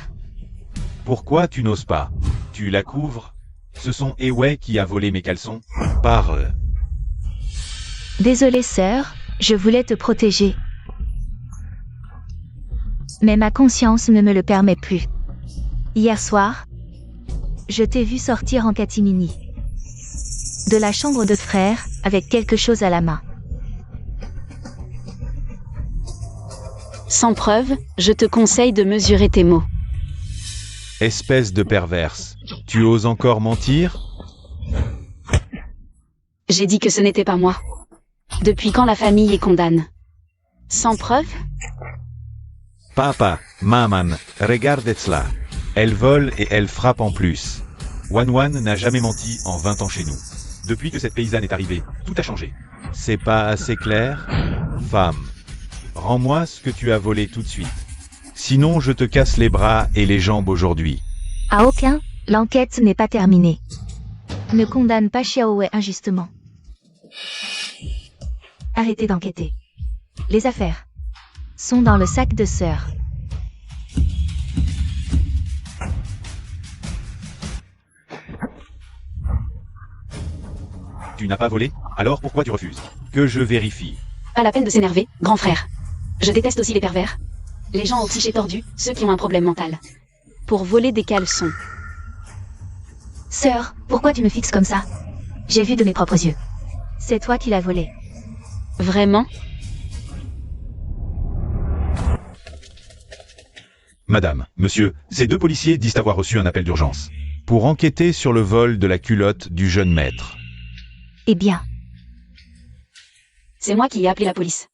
Pourquoi tu n'oses pas? Tu la couvres? Ce sont Ewei qui a volé mes caleçons? Désolée sœur, je voulais te protéger. Mais ma conscience ne me le permet plus. Hier soir, je t'ai vu sortir en catimini de la chambre de frère, avec quelque chose à la main. Sans preuve, je te conseille de mesurer tes mots. Espèce de perverse. Tu oses encore mentir? J'ai dit que ce n'était pas moi. Depuis quand la famille est condamne? Sans preuve? Papa, maman, regardez cela. Elle vole et elle frappe en plus. Wan n'a jamais menti en 20 ans chez nous. Depuis que cette paysanne est arrivée, tout a changé. C'est pas assez clair? Femme, rends-moi ce que tu as volé tout de suite. Sinon je te casse les bras et les jambes aujourd'hui. À aucun, l'enquête n'est pas terminée. Ne condamne pas Xiaowei injustement. Arrêtez d'enquêter. Les affaires sont dans le sac de sœur. Tu n'as pas volé? Alors pourquoi tu refuses? Que je vérifie. Pas la peine de s'énerver, grand frère. Je déteste aussi les pervers. Les gens aux psychés tordus, ceux qui ont un problème mental. Pour voler des caleçons. Sœur, pourquoi tu me fixes comme ça? J'ai vu de mes propres yeux. C'est toi qui l'as volé. Vraiment? Madame, monsieur, ces deux policiers disent avoir reçu un appel d'urgence. Pour enquêter sur le vol de la culotte du jeune maître. Eh bien, C'est moi qui ai appelé la police.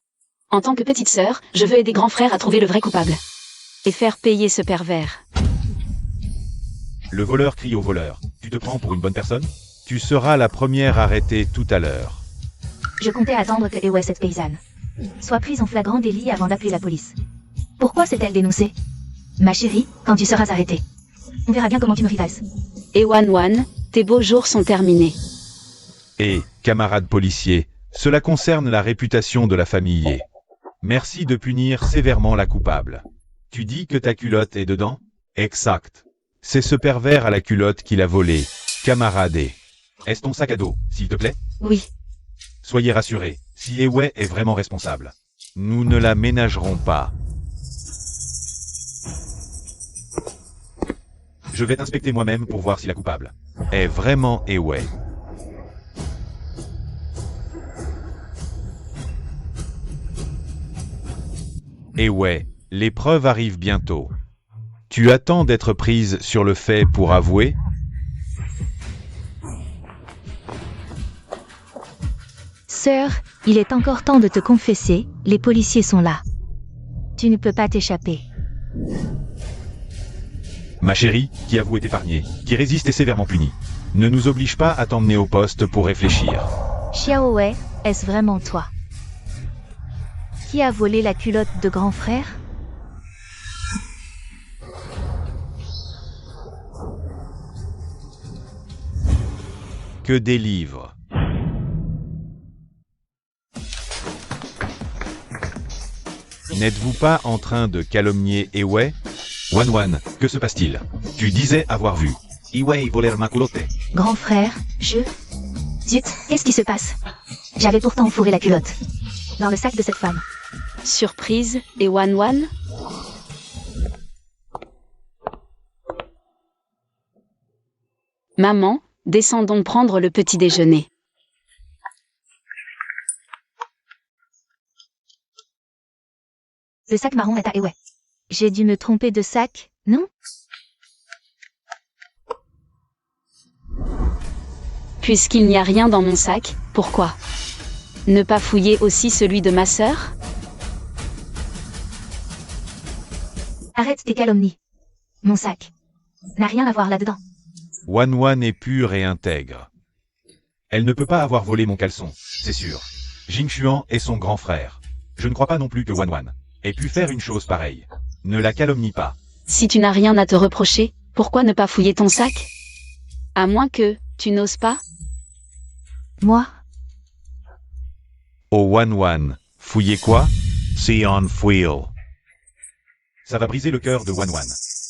En tant que petite sœur, je veux aider grand frère à trouver le vrai coupable. Et faire payer ce pervers. Le voleur crie au voleur. Tu te prends pour une bonne personne? Tu seras la première arrêtée tout à l'heure. je comptais attendre que Ewe, cette paysanne, soit prise en flagrant délit avant d'appeler la police. Pourquoi s'est-elle dénoncée? Ma chérie, quand tu seras arrêtée, on verra bien comment tu me rivalises. Et Wan, tes beaux jours sont terminés. Et, camarades policiers, cela concerne la réputation de la famille. Merci de punir sévèrement la coupable. Tu dis que ta culotte est dedans? Exact. C'est ce pervers à la culotte qui l'a volée. Camarade. Est-ce ton sac à dos, s'il te plaît? Oui. Soyez rassurés, si Ewe est vraiment responsable, nous ne la ménagerons pas. Je vais t'inspecter moi-même pour voir si la coupable est vraiment Ewe. Ewe, les preuves arrivent bientôt. Tu attends d'être prise sur le fait pour avouer? Sœur, il est encore temps de te confesser, les policiers sont là. Tu ne peux pas t'échapper. Ma chérie, qui avoue est épargnée, qui résiste est sévèrement punie. Ne nous oblige pas à t'emmener au poste pour réfléchir. Xiaowei, est-ce vraiment toi? Qui a volé la culotte de grand frère? Que des livres. N'êtes-vous pas en train de calomnier Ewe? Wan, que se passe-t-il? Tu disais avoir vu Ewe voler ma culotte. Grand frère, Zut, qu'est-ce qui se passe? J'avais pourtant fourré la culotte dans le sac de cette femme. Surprise, et Wan? Maman, descendons prendre le petit déjeuner. Le sac marron est à Ewe. J'ai dû me tromper de sac, non? Puisqu'il n'y a rien dans mon sac, pourquoi? Ne pas fouiller aussi celui de ma sœur? Arrête tes calomnies. Mon sac n'a rien à voir là-dedans. Wan est pure et intègre. Elle ne peut pas avoir volé mon caleçon, c'est sûr. Jing Xuan est son grand frère. Je ne crois pas non plus que Wan ait pu faire une chose pareille. Ne la calomnie pas. Si tu n'as rien à te reprocher, pourquoi ne pas fouiller ton sac? À moins que, tu n'oses pas? Moi? Oh Wan, fouiller quoi? C'est on fouille. Ça va briser le cœur de Wan.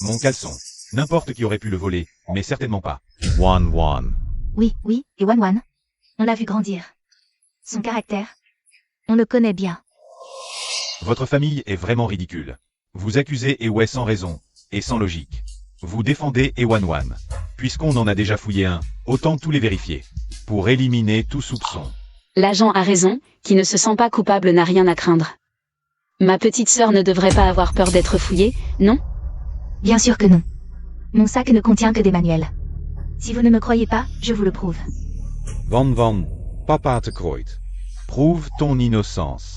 Mon caleçon. N'importe qui aurait pu le voler, mais certainement pas Wan. Oui, et Wan. On l'a vu grandir. Son caractère, on le connaît bien. Votre famille est vraiment ridicule. Vous accusez Ewe sans raison, et sans logique. Vous défendez Wan. Puisqu'on en a déjà fouillé un, autant tous les vérifier. Pour éliminer tout soupçon. L'agent a raison, qui ne se sent pas coupable n'a rien à craindre. Ma petite sœur ne devrait pas avoir peur d'être fouillée, non? Bien sûr que non. Mon sac ne contient que des manuels. Si vous ne me croyez pas, je vous le prouve. Van, papa te krooit. Prouve ton innocence.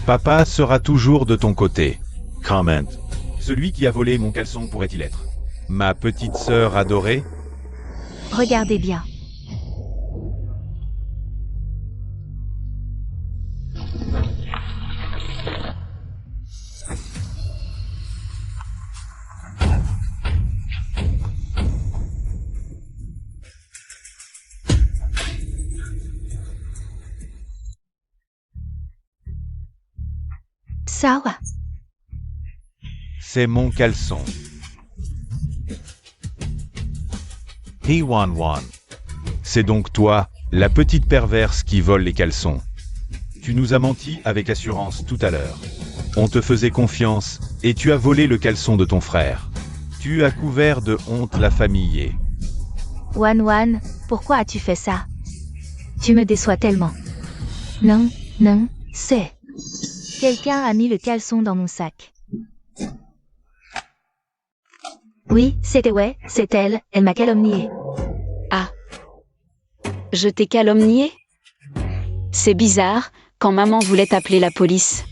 Papa sera toujours de ton côté. Comment. Celui qui a volé mon caleçon pourrait-il être ma petite sœur adorée? Regardez bien. Sawa. C'est mon caleçon. He-Wan-Wan. C'est donc toi, la petite perverse qui vole les caleçons. Tu nous as menti avec assurance tout à l'heure. On te faisait confiance, et tu as volé le caleçon de ton frère. Tu as couvert de honte la famille. Wan, pourquoi as-tu fait ça? Tu me déçois tellement. Non, c'est... Quelqu'un a mis le caleçon dans mon sac. Oui, c'est elle m'a calomnié. Ah. Je t'ai calomnié? C'est bizarre, quand maman voulait appeler la police.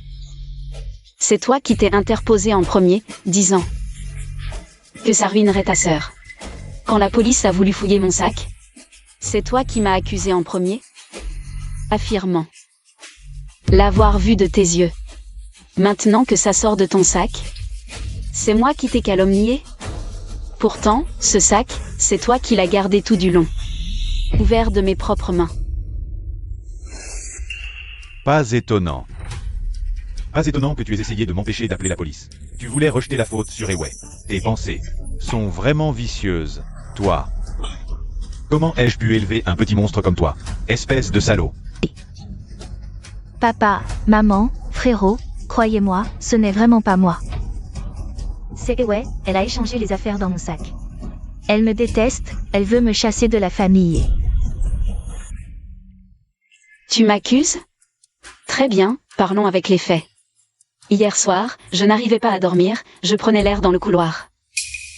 C'est toi qui t'es interposé en premier, disant que ça ruinerait ta sœur. Quand la police a voulu fouiller mon sac, c'est toi qui m'as accusé en premier, affirmant l'avoir vu de tes yeux. Maintenant que ça sort de ton sac, c'est moi qui t'ai calomnié. Pourtant, ce sac, c'est toi qui l'as gardé tout du long, ouvert de mes propres mains. Pas étonnant. Pas étonnant que tu aies essayé de m'empêcher d'appeler la police. Tu voulais rejeter la faute sur Eway. Tes pensées sont vraiment vicieuses, toi. Comment ai-je pu élever un petit monstre comme toi, espèce de salaud? Papa, maman, frérot, croyez-moi, ce n'est vraiment pas moi. C'est Eway, elle a échangé les affaires dans mon sac. Elle me déteste, elle veut me chasser de la famille. Tu m'accuses? Très bien, parlons avec les faits. Hier soir, je n'arrivais pas à dormir, je prenais l'air dans le couloir.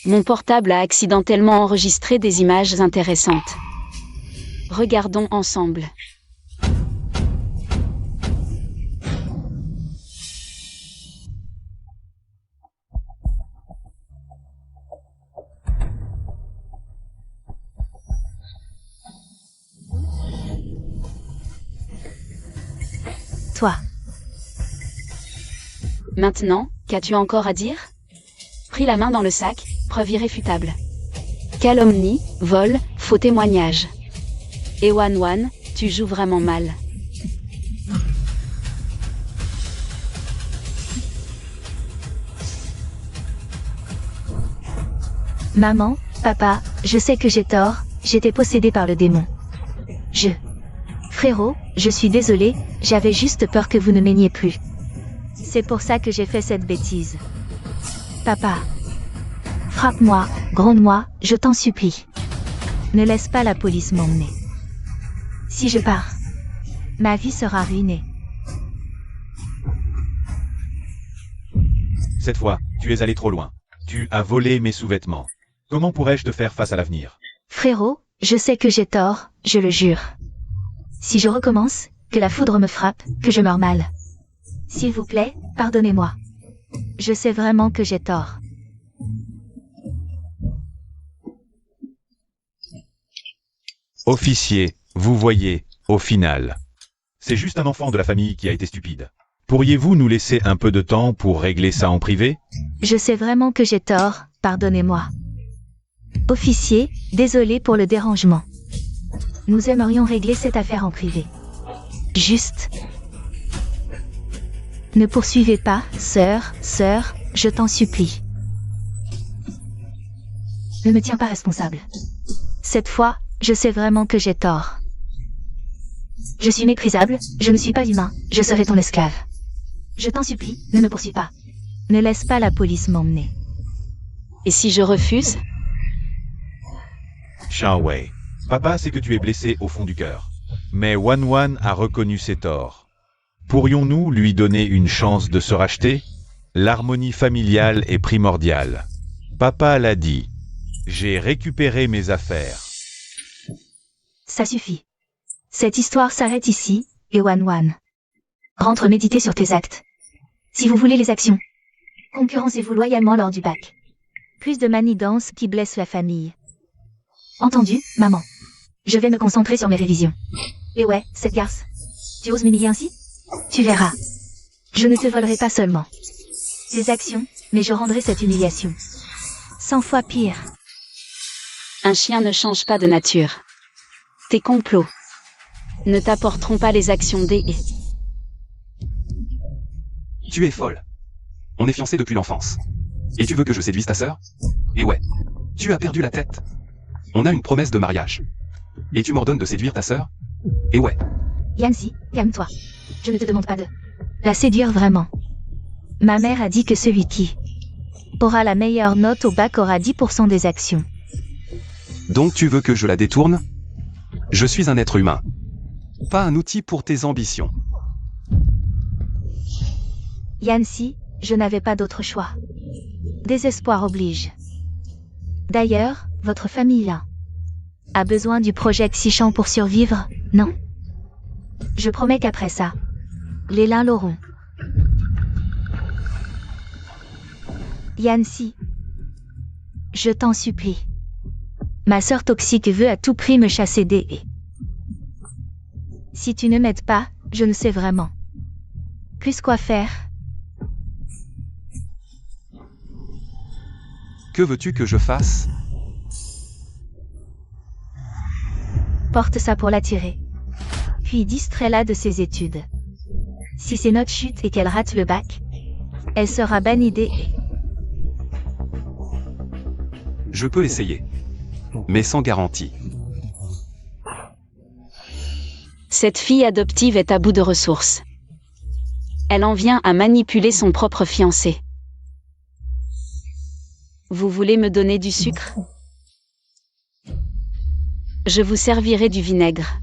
Mon portable a accidentellement enregistré des images intéressantes. Regardons ensemble. Toi. Maintenant, qu'as-tu encore à dire? Pris la main dans le sac, preuve irréfutable. Calomnie, vol, faux témoignage. Et Wan, tu joues vraiment mal. Maman, papa, je sais que j'ai tort, j'étais possédée par le démon. Frérot, je suis désolée, j'avais juste peur que vous ne m'aimiez plus. C'est pour ça que j'ai fait cette bêtise. Papa. Frappe-moi, gronde-moi, je t'en supplie. Ne laisse pas la police m'emmener. Si je pars, ma vie sera ruinée. Cette fois, tu es allé trop loin. Tu as volé mes sous-vêtements. Comment pourrais-je te faire face à l'avenir? Frérot, je sais que j'ai tort, je le jure. Si je recommence, que la foudre me frappe, que je meure mal. S'il vous plaît, pardonnez-moi. Je sais vraiment que j'ai tort. Officier, vous voyez, au final. C'est juste un enfant de la famille qui a été stupide. Pourriez-vous nous laisser un peu de temps pour régler ça en privé? Je sais vraiment que j'ai tort, pardonnez-moi. Officier, désolé pour le dérangement. Nous aimerions régler cette affaire en privé. Juste. Ne poursuivez pas, sœur, je t'en supplie. Ne me tiens pas responsable. Cette fois, je sais vraiment que j'ai tort. Je suis méprisable, je ne suis pas humain, je serai ton esclave. Je t'en supplie, ne me poursuis pas. Ne laisse pas la police m'emmener. Et si je refuse? Xiaowei, papa sait que tu es blessé au fond du cœur. Mais Wan a reconnu ses torts. Pourrions-nous lui donner une chance de se racheter? L'harmonie familiale est primordiale. Papa l'a dit. J'ai récupéré mes affaires. Ça suffit. Cette histoire s'arrête ici, et Wan. Rentre méditer sur tes actes. Si vous voulez les actions, concurrencez-vous loyalement lors du bac. Plus de manigances qui blessent la famille. Entendu, maman. Je vais me concentrer sur mes révisions. Et ouais, cette garce. Tu oses m'humilier ainsi? Tu verras. Je ne te volerai pas seulement tes actions, mais je rendrai cette humiliation 100 fois pire. Un chien ne change pas de nature. Tes complots ne t'apporteront pas les actions des... Tu es folle. On est fiancés depuis l'enfance. Et tu veux que je séduise ta sœur? Et ouais. Tu as perdu la tête. On a une promesse de mariage. Et tu m'ordonnes de séduire ta sœur? Et ouais. Yancy, calme-toi. Je ne te demande pas de la séduire vraiment. Ma mère a dit que celui qui aura la meilleure note au bac aura 10% des actions. Donc tu veux que je la détourne? Je suis un être humain. Pas un outil pour tes ambitions. Yancy, je n'avais pas d'autre choix. Désespoir oblige. D'ailleurs, votre famille là a besoin du projet Xichan pour survivre, non? Je promets qu'après ça, les lins l'auront. Yancy, je t'en supplie. Ma sœur toxique veut à tout prix me chasser des... Si tu ne m'aides pas, je ne sais vraiment plus quoi faire. Que veux-tu que je fasse? Porte ça pour l'attirer. Puis distrais-la de ses études. Si ses notes chutent et qu'elle rate le bac, elle sera bannie des... Je peux essayer. Mais sans garantie. Cette fille adoptive est à bout de ressources. Elle en vient à manipuler son propre fiancé. Vous voulez me donner du sucre? Je vous servirai du vinaigre.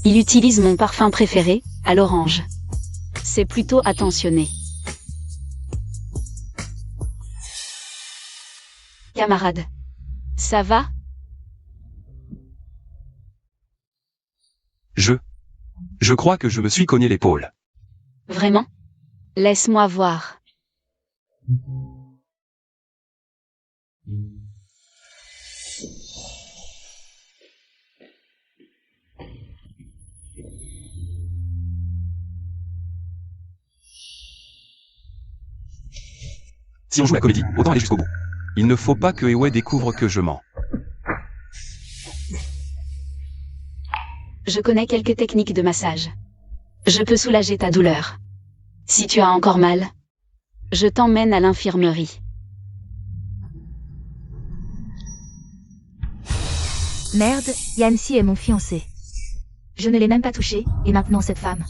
Il utilise mon parfum préféré, à l'orange. C'est plutôt attentionné. Camarade. Ça va? Je crois que je me suis cogné l'épaule. Vraiment? Laisse-moi voir. Si on joue la comédie, autant aller jusqu'au bout. Il ne faut pas que Ewe découvre que je mens. Je connais quelques techniques de massage. Je peux soulager ta douleur. Si tu as encore mal, je t'emmène à l'infirmerie. Merde, Yancy est mon fiancé. Je ne l'ai même pas touché, et maintenant cette femme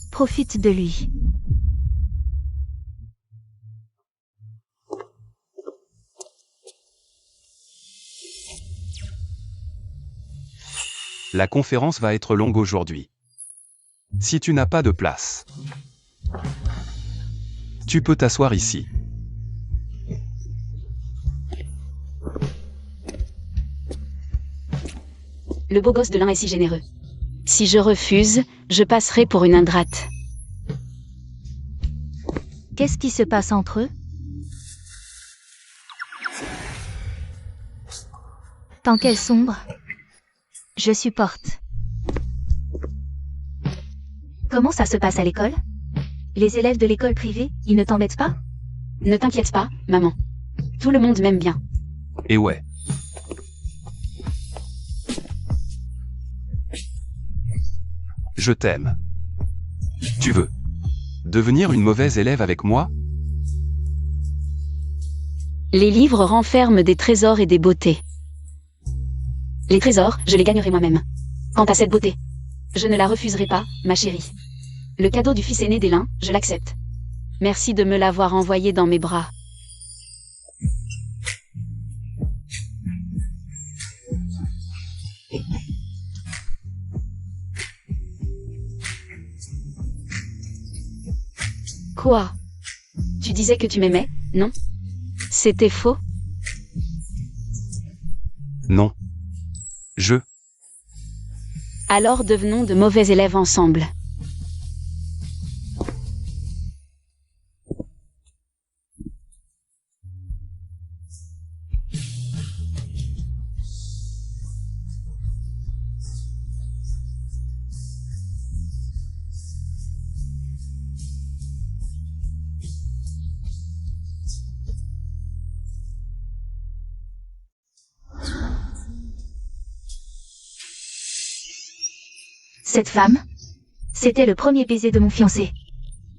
profite de lui. La conférence va être longue aujourd'hui. Si tu n'as pas de place, tu peux t'asseoir ici. Le beau gosse de l'un est si généreux. Si je refuse, je passerai pour une ingrate. Qu'est-ce qui se passe entre eux? Tant qu'elle sombre, je supporte. Comment ça se passe à l'école? Les élèves de l'école privée, ils ne t'embêtent pas? Ne t'inquiète pas, maman. Tout le monde m'aime bien. Et ouais. Je t'aime. Tu veux devenir une mauvaise élève avec moi? Les livres renferment des trésors et des beautés. Les trésors, je les gagnerai moi-même. Quant à cette beauté, je ne la refuserai pas, ma chérie. Le cadeau du fils aîné d'Elin, je l'accepte. Merci de me l'avoir envoyé dans mes bras. Quoi? Tu disais que tu m'aimais, non? C'était faux? Non. Alors devenons de mauvais élèves ensemble. Cette femme, c'était le premier baiser de mon fiancé.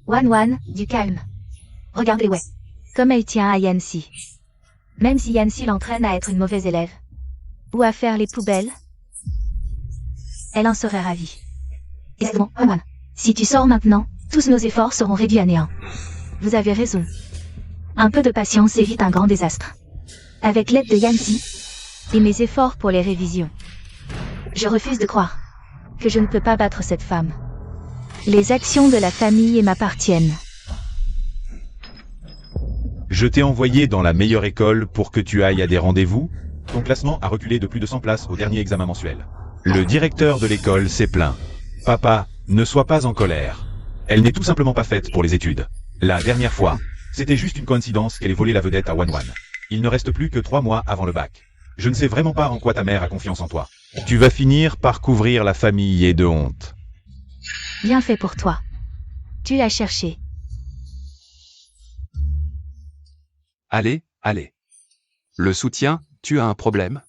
Wan, du calme. Regardez, ouais. Comme elle tient à Yancy. Même si Yancy l'entraîne à être une mauvaise élève. Ou à faire les poubelles. Elle en serait ravie. Exactement, Wan. Si tu sors maintenant, tous nos efforts seront réduits à néant. Vous avez raison. Un peu de patience évite un grand désastre. Avec l'aide de Yancy. Et mes efforts pour les révisions. Je refuse de croire que je ne peux pas battre cette femme. Les actions de la famille m'appartiennent. Je t'ai envoyé dans la meilleure école pour que tu ailles à des rendez-vous. Ton classement a reculé de plus de 100 places au dernier examen mensuel. Le directeur de l'école s'est plaint. Papa, ne sois pas en colère. Elle n'est tout simplement pas faite pour les études. La dernière fois, c'était juste une coïncidence qu'elle ait volé la vedette à Wan. Il ne reste plus que 3 mois avant le bac. Je ne sais vraiment pas en quoi ta mère a confiance en toi. Tu vas finir par couvrir la famille et de honte. Bien fait pour toi. Tu l'as cherché. Allez. Le soutien, tu as un problème?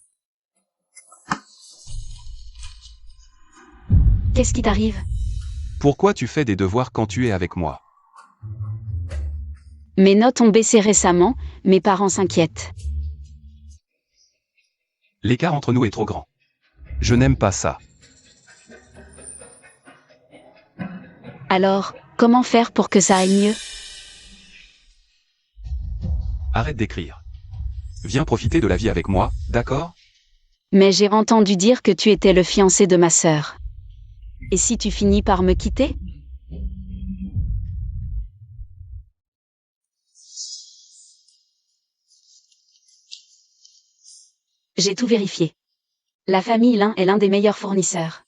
Qu'est-ce qui t'arrive? Pourquoi tu fais des devoirs quand tu es avec moi? Mes notes ont baissé récemment, mes parents s'inquiètent. L'écart entre nous est trop grand. Je n'aime pas ça. Alors, comment faire pour que ça aille mieux? Arrête d'écrire. Viens profiter de la vie avec moi, d'accord? Mais j'ai entendu dire que tu étais le fiancé de ma sœur. Et si tu finis par me quitter? J'ai tout vérifié. La famille Lin est l'un des meilleurs fournisseurs.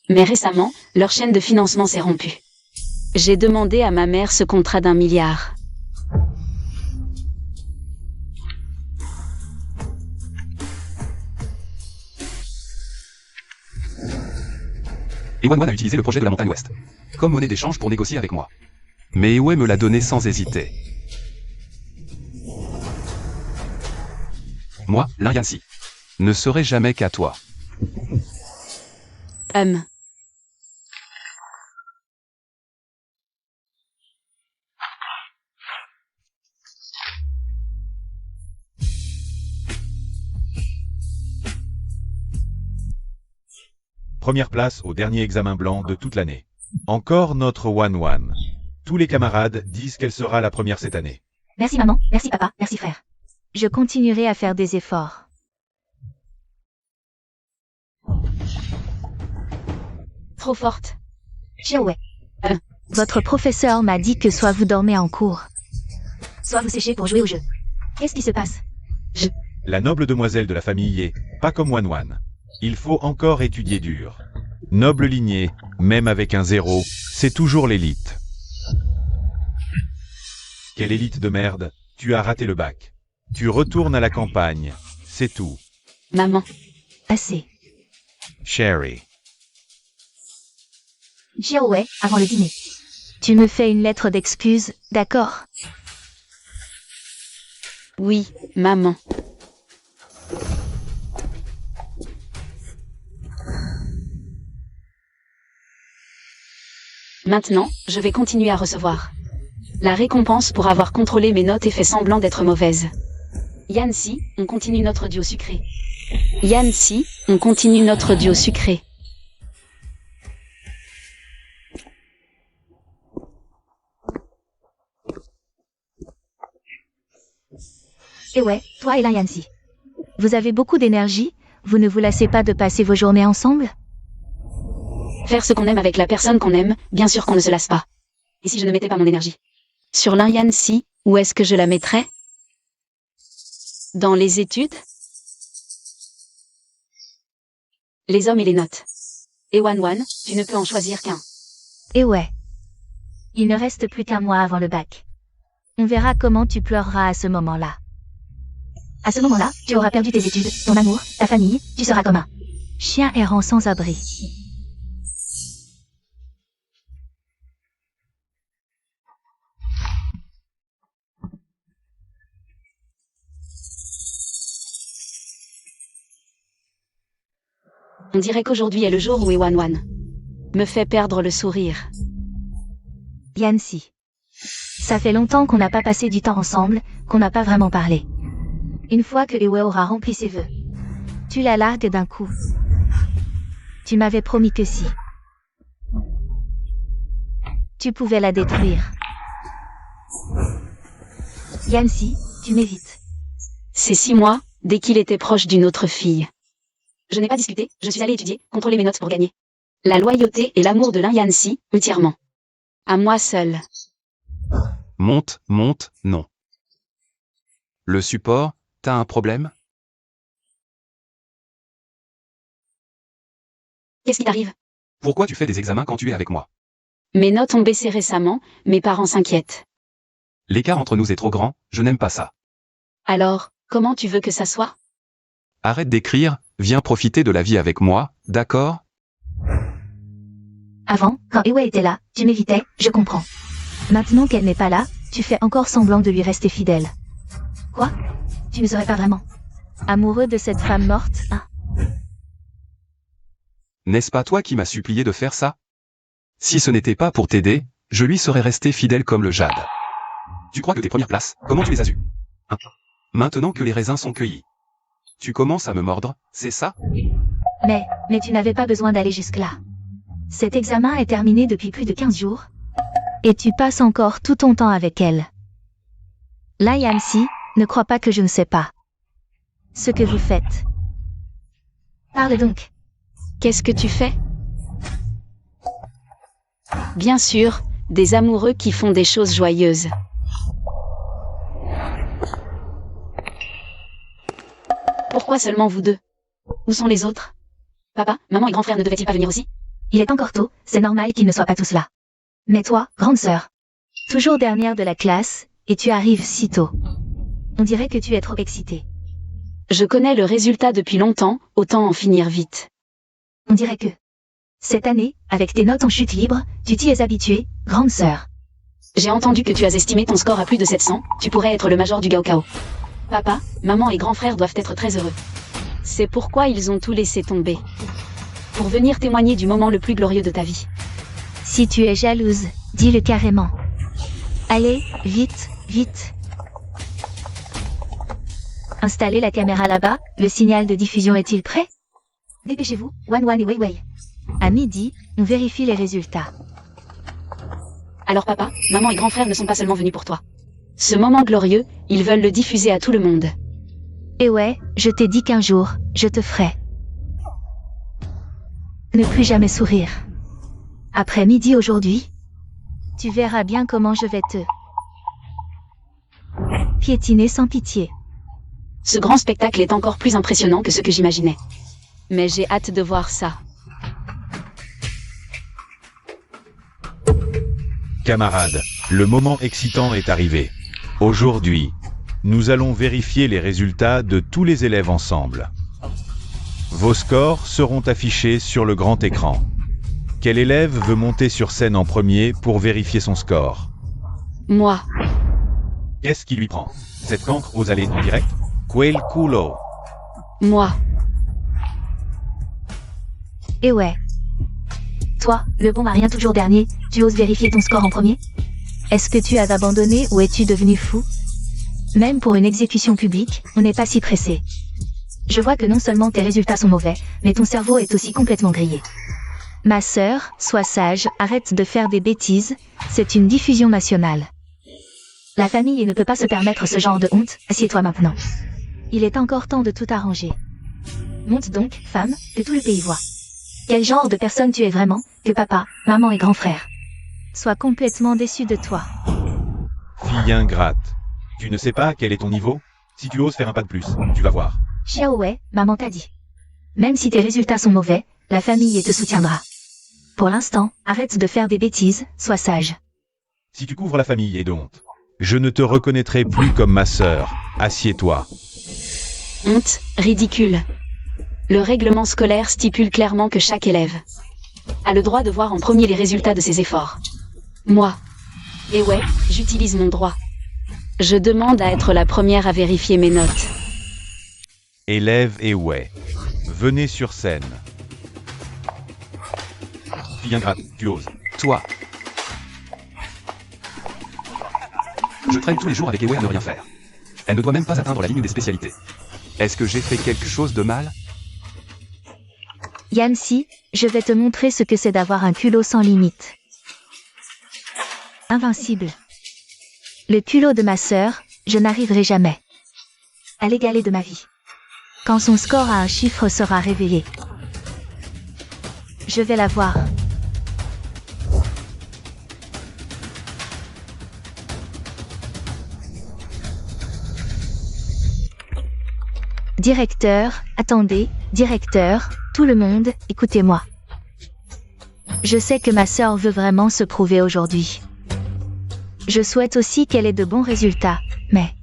Mais récemment, leur chaîne de financement s'est rompue. J'ai demandé à ma mère ce contrat d'1 milliard. Et Wan a utilisé le projet de la montagne ouest comme monnaie d'échange pour négocier avec moi. Mais Ewe me l'a donné sans hésiter. Moi, Lin Yancy, ne serai jamais qu'à toi. Première place au dernier examen blanc de toute l'année. Encore notre Wan. Tous les camarades disent qu'elle sera la première cette année. Merci maman, merci papa, merci frère. Je continuerai à faire des efforts. Trop forte. Ouais. Votre professeur m'a dit que soit vous dormez en cours, soit vous séchez pour jouer au jeu. Qu'est-ce qui se passe? La noble demoiselle de la famille est pas comme Wan. Il faut encore étudier dur. Noble lignée, même avec un 0, c'est toujours l'élite. Quelle élite de merde, tu as raté le bac. Tu retournes à la campagne, c'est tout. Maman. Assez. Sherry. Ouais, avant le dîner. Tu me fais une lettre d'excuse, d'accord? Oui, maman. Maintenant, je vais continuer à recevoir la récompense pour avoir contrôlé mes notes et fait semblant d'être mauvaise. Yancy, on continue notre duo sucré. Yancy, on continue notre duo sucré. Et ouais, toi et la Yancy. Vous avez beaucoup d'énergie, vous ne vous lassez pas de passer vos journées ensemble? Faire ce qu'on aime avec la personne qu'on aime, bien sûr qu'on ne se lasse pas. Et si je ne mettais pas mon énergie sur l'un Yancy, où est-ce que je la mettrais? Dans les études? Les hommes et les notes. Et Wan, tu ne peux en choisir qu'un. Et ouais. Il ne reste plus qu'un mois avant le bac. On verra comment tu pleureras à ce moment-là. À ce moment-là, tu auras perdu tes études, ton amour, ta famille, tu seras comme un chien errant sans abri. On dirait qu'aujourd'hui est le jour où Wan me fait perdre le sourire. Yancy. Ça fait longtemps qu'on n'a pas passé du temps ensemble, qu'on n'a pas vraiment parlé. Une fois que Ewe aura rempli ses vœux, tu la largues d'un coup. Tu m'avais promis que si tu pouvais la détruire. Yancy, tu m'évites. C'est 6 mois, dès qu'il était proche d'une autre fille. Je n'ai pas discuté, je suis allée étudier, contrôler mes notes pour gagner. La loyauté et l'amour de l'un Yancy, entièrement. À moi seule. Monte, non. Le support, t'as un problème? Qu'est-ce qui t'arrive? Pourquoi tu fais des examens quand tu es avec moi? Mes notes ont baissé récemment, mes parents s'inquiètent. L'écart entre nous est trop grand, je n'aime pas ça. Alors, comment tu veux que ça soit? Arrête d'écrire, viens profiter de la vie avec moi, d'accord? Avant, quand Ewe était là, tu m'évitais, je comprends. Maintenant qu'elle n'est pas là, tu fais encore semblant de lui rester fidèle. Quoi? Tu ne serais pas vraiment amoureux de cette femme morte, hein? N'est-ce pas toi qui m'as supplié de faire ça? Si ce n'était pas pour t'aider, je lui serais resté fidèle comme le jade. Tu crois que tes premières places, comment tu les as eues? Hein? Maintenant que les raisins sont cueillis. Tu commences à me mordre, c'est ça? Mais tu n'avais pas besoin d'aller jusque-là. Cet examen est terminé depuis plus de 15 jours. Et tu passes encore tout ton temps avec elle. Là, Yancy, ne crois pas que je ne sais pas ce que vous faites. Parle donc. Qu'est-ce que tu fais? Bien sûr, des amoureux qui font des choses joyeuses. Pourquoi seulement vous deux? Où sont les autres? Papa, maman et grand frère ne devaient-ils pas venir aussi? Il est encore tôt, c'est normal qu'ils ne soient pas tous là. Mais toi, grande sœur, toujours dernière de la classe, et tu arrives si tôt. On dirait que tu es trop excitée. Je connais le résultat depuis longtemps, autant en finir vite. On dirait que cette année, avec tes notes en chute libre, tu t'y es habituée, grande sœur. J'ai entendu que tu as estimé ton score à plus de 700, tu pourrais être le major du Gaokao. Papa, maman et grand frère doivent être très heureux. C'est pourquoi ils ont tout laissé tomber. Pour venir témoigner du moment le plus glorieux de ta vie. Si tu es jalouse, dis-le carrément. Allez, vite, vite. Installez la caméra là-bas, le signal de diffusion est-il prêt? Dépêchez-vous, Wan et Wei. À midi, on vérifie les résultats. Alors papa, maman et grand frère ne sont pas seulement venus pour toi. Ce moment glorieux, ils veulent le diffuser à tout le monde. Et ouais, je t'ai dit qu'un jour, je te ferai ne plus jamais sourire. Après midi aujourd'hui, tu verras bien comment je vais te piétiner sans pitié. Ce grand spectacle est encore plus impressionnant que ce que j'imaginais. Mais j'ai hâte de voir ça. Camarades, le moment excitant est arrivé. Aujourd'hui, nous allons vérifier les résultats de tous les élèves ensemble. Vos scores seront affichés sur le grand écran. Quel élève veut monter sur scène en premier pour vérifier son score? Moi. Qu'est-ce qui lui prend? Cette cancre aux allées en direct? Quel culo? Moi. Et ouais. Toi, le bon marien toujours dernier, tu oses vérifier ton score en premier? Est-ce que tu as abandonné ou es-tu devenu fou? Même pour une exécution publique, on n'est pas si pressé. Je vois que non seulement tes résultats sont mauvais, mais ton cerveau est aussi complètement grillé. Ma sœur, sois sage, arrête de faire des bêtises, c'est une diffusion nationale. La famille ne peut pas se permettre ce genre de honte, assieds-toi maintenant. Il est encore temps de tout arranger. Monte donc, femme, que tout le pays voit. Quel genre de personne tu es vraiment, que papa, maman et grand frère soient complètement déçus de toi. Fille ingrate. Tu ne sais pas quel est ton niveau? Si tu oses faire un pas de plus, tu vas voir. Xiaowei, maman t'a dit. Même si tes résultats sont mauvais, la famille te soutiendra. Pour l'instant, arrête de faire des bêtises, sois sage. Si tu couvres la famille et de honte, je ne te reconnaîtrai plus comme ma sœur. Assieds-toi. Honte, ridicule. Le règlement scolaire stipule clairement que chaque élève a le droit de voir en premier les résultats de ses efforts. Moi. Et ouais, j'utilise mon droit. Je demande à être la première à vérifier mes notes. Élève et ouais. Venez sur scène. Fille ingrate, tu oses. Toi. Je traîne tous les jours avec Ewe à ne rien faire. Elle ne doit même pas atteindre la ligne des spécialités. Est-ce que j'ai fait quelque chose de mal? Yancy, je vais te montrer ce que c'est d'avoir un culot sans limite. Invincible. Le culot de ma sœur, je n'arriverai jamais à l'égaler de ma vie. Quand son score à un chiffre sera révélé, je vais la voir. Directeur, attendez, directeur, tout le monde, écoutez-moi. Je sais que ma sœur veut vraiment se prouver aujourd'hui. Je souhaite aussi qu'elle ait de bons résultats, mais...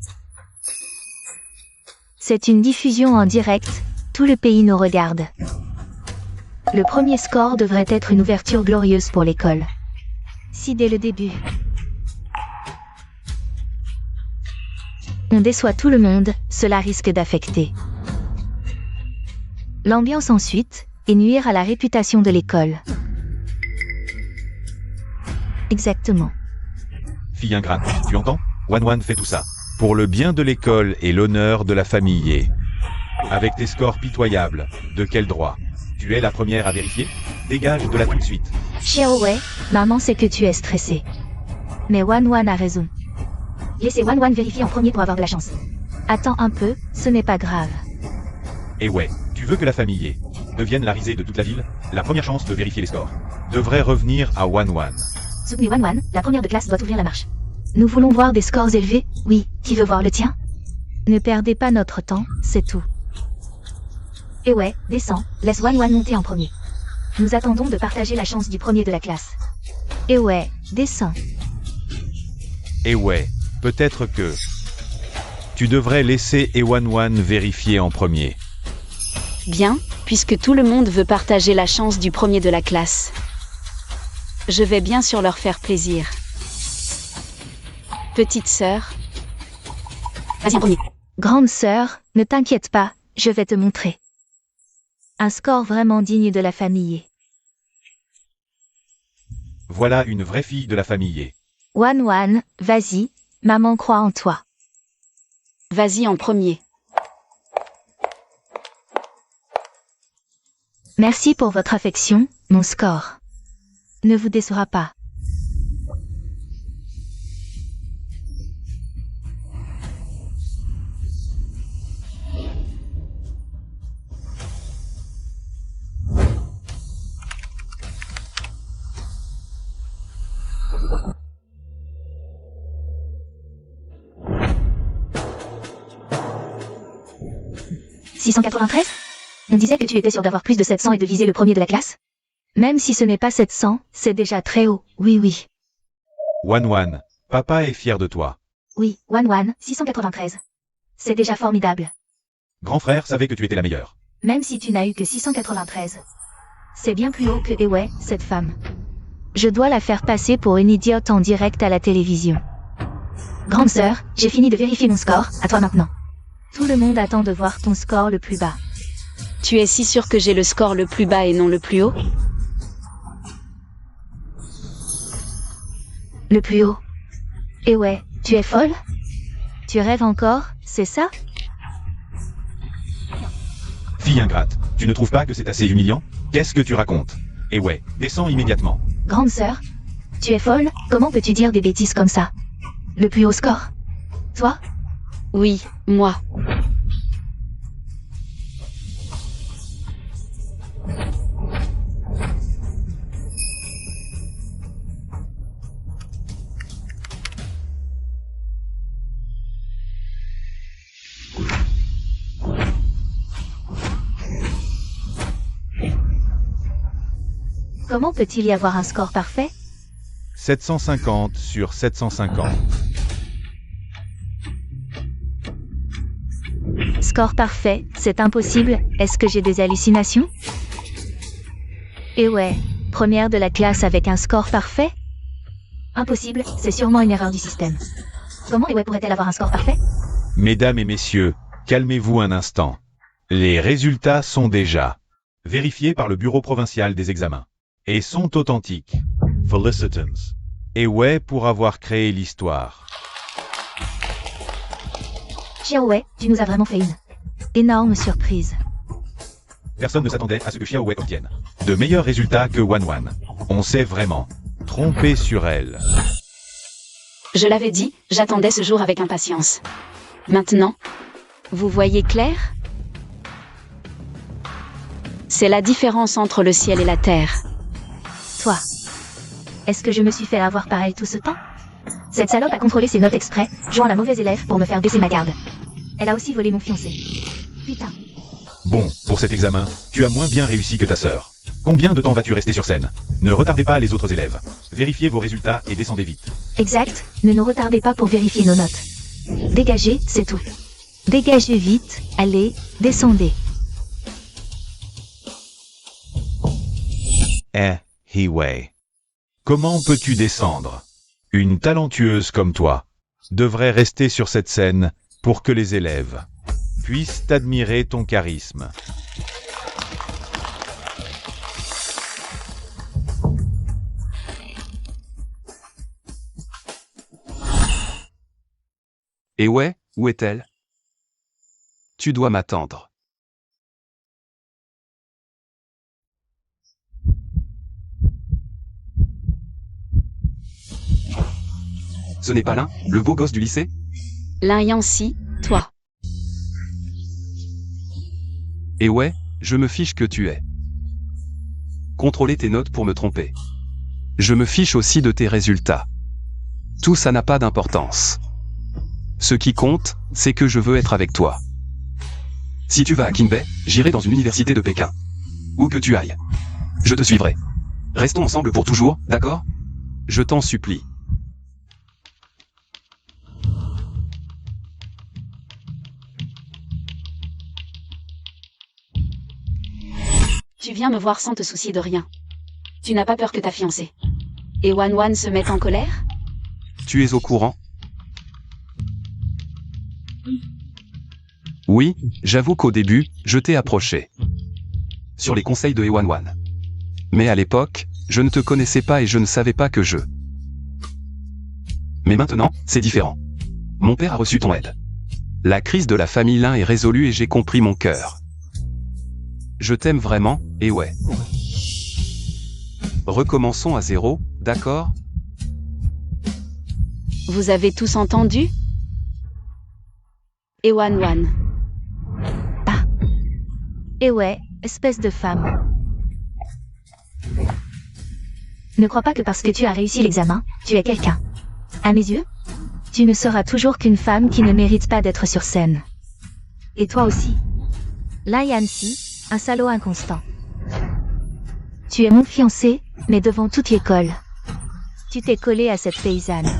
C'est une diffusion en direct, tout le pays nous regarde. Le premier score devrait être une ouverture glorieuse pour l'école. Si dès le début, on déçoit tout le monde, cela risque d'affecter l'ambiance ensuite, et nuire à la réputation de l'école. Exactement. Fille ingrate, tu entends? Wan fait tout ça. Pour le bien de l'école et l'honneur de la famille et... Avec tes scores pitoyables, de quel droit? Tu es la première à vérifier? Dégage de là tout de suite. Xiaowei, maman sait que tu es stressé. Mais Wan a raison. Laissez Wan vérifier en premier pour avoir de la chance. Attends un peu, ce n'est pas grave. Et ouais, tu veux que la famille et... devienne la risée de toute la ville? La première chance de vérifier les scores devrait revenir à Wan. Soutenez Wan, la première de classe doit ouvrir la marche. Nous voulons voir des scores élevés, oui, qui veut voir le tien? Ne perdez pas notre temps, c'est tout. Et ouais, descends, laisse Wan monter en premier. Nous attendons de partager la chance du premier de la classe. Et ouais, descends. Et ouais, peut-être que... Tu devrais laisser Ewan vérifier en premier. Bien, puisque tout le monde veut partager la chance du premier de la classe. Je vais bien sûr leur faire plaisir. Petite sœur. Vas-y en premier. Grande sœur, ne t'inquiète pas, je vais te montrer. Un score vraiment digne de la famille. Voilà une vraie fille de la famille. Wan, vas-y, maman croit en toi. Vas-y en premier. Merci pour votre affection, mon score ne vous décevra pas. « 693 ? On disait que tu étais sûr d'avoir plus de 700 et de viser le premier de la classe ? Même si ce n'est pas 700, c'est déjà très haut, oui. Wan, papa est fier de toi. Oui, Wan, 693. C'est déjà formidable. Grand frère savait que tu étais la meilleure. Même si tu n'as eu que 693. C'est bien plus haut que Ewe, cette femme. Je dois la faire passer pour une idiote en direct à la télévision. Grande sœur, j'ai fini de vérifier mon score, à toi maintenant. Tout le monde attend de voir ton score le plus bas. Tu es si sûr que j'ai le score le plus bas et non le plus haut? Le plus haut. Et ouais, tu es folle? Tu rêves encore, c'est ça? Fille ingrate, tu ne trouves pas que c'est assez humiliant? Qu'est-ce que tu racontes? Et ouais, descends immédiatement. Grande sœur, tu es folle? Comment peux-tu dire des bêtises comme ça? Le plus haut score? Toi? Oui, moi. Comment peut-il y avoir un score parfait? 750 sur 750. Score parfait, c'est impossible, est-ce que j'ai des hallucinations? Et ouais, première de la classe avec un score parfait? Impossible, c'est sûrement une erreur du système. Comment Ewe pourrait-elle avoir un score parfait? Mesdames et messieurs, calmez-vous un instant. Les résultats sont déjà vérifiés par le Bureau provincial des examens et sont authentiques. Felicitons. Et ouais pour avoir créé l'histoire. Xiaowei, tu nous as vraiment fait une énorme surprise. Personne ne s'attendait à ce que Xiaowei obtienne de meilleurs résultats que Wanwan. On s'est vraiment trompé sur elle. Je l'avais dit, j'attendais ce jour avec impatience. Maintenant, vous voyez clair? C'est la différence entre le ciel et la terre. Toi, est-ce que je me suis fait avoir pareil tout ce temps? Cette salope a contrôlé ses notes exprès, jouant la mauvaise élève pour me faire baisser ma garde. Elle a aussi volé mon fiancé. Putain. Bon, pour cet examen, tu as moins bien réussi que ta sœur. Combien de temps vas-tu rester sur scène? Ne retardez pas les autres élèves. Vérifiez vos résultats et descendez vite. Exact, ne nous retardez pas pour vérifier nos notes. Dégagez, c'est tout. Dégagez vite, allez, descendez. Hiwei. Comment peux-tu descendre? Une talentueuse comme toi devrait rester sur cette scène pour que les élèves puissent admirer ton charisme. Et ouais, où est-elle? Tu dois m'attendre. Ce n'est pas l'un, le beau gosse du lycée? L'un Yancy, toi. Et ouais, je me fiche que tu es. Contrôler tes notes pour me tromper. Je me fiche aussi de tes résultats. Tout ça n'a pas d'importance. Ce qui compte, c'est que je veux être avec toi. Si tu vas à Qinbei, j'irai dans une université de Pékin. Où que tu ailles. Je te suivrai. Restons ensemble pour toujours, d'accord? Je t'en supplie. Tu viens me voir sans te soucier de rien. Tu n'as pas peur que ta fiancée et Wanwan se mette en colère? Tu es au courant? Oui, j'avoue qu'au début, je t'ai approché. Sur les conseils de Ewanwan. Mais à l'époque, je ne te connaissais pas et je ne savais pas que je... Mais maintenant, c'est différent. Mon père a reçu ton aide. La crise de la famille Lin est résolue et j'ai compris mon cœur. Je t'aime vraiment, et ouais. Recommençons à zéro, d'accord? Vous avez tous entendu? Et Wanwan. Et ouais, espèce de femme. Ne crois pas que parce que tu as réussi l'examen, tu es quelqu'un. À mes yeux, tu ne seras toujours qu'une femme qui ne mérite pas d'être sur scène. Et toi aussi. Là Yancy, un salaud inconstant. Tu es mon fiancé, mais devant toute l'école. Tu t'es collé à cette paysanne.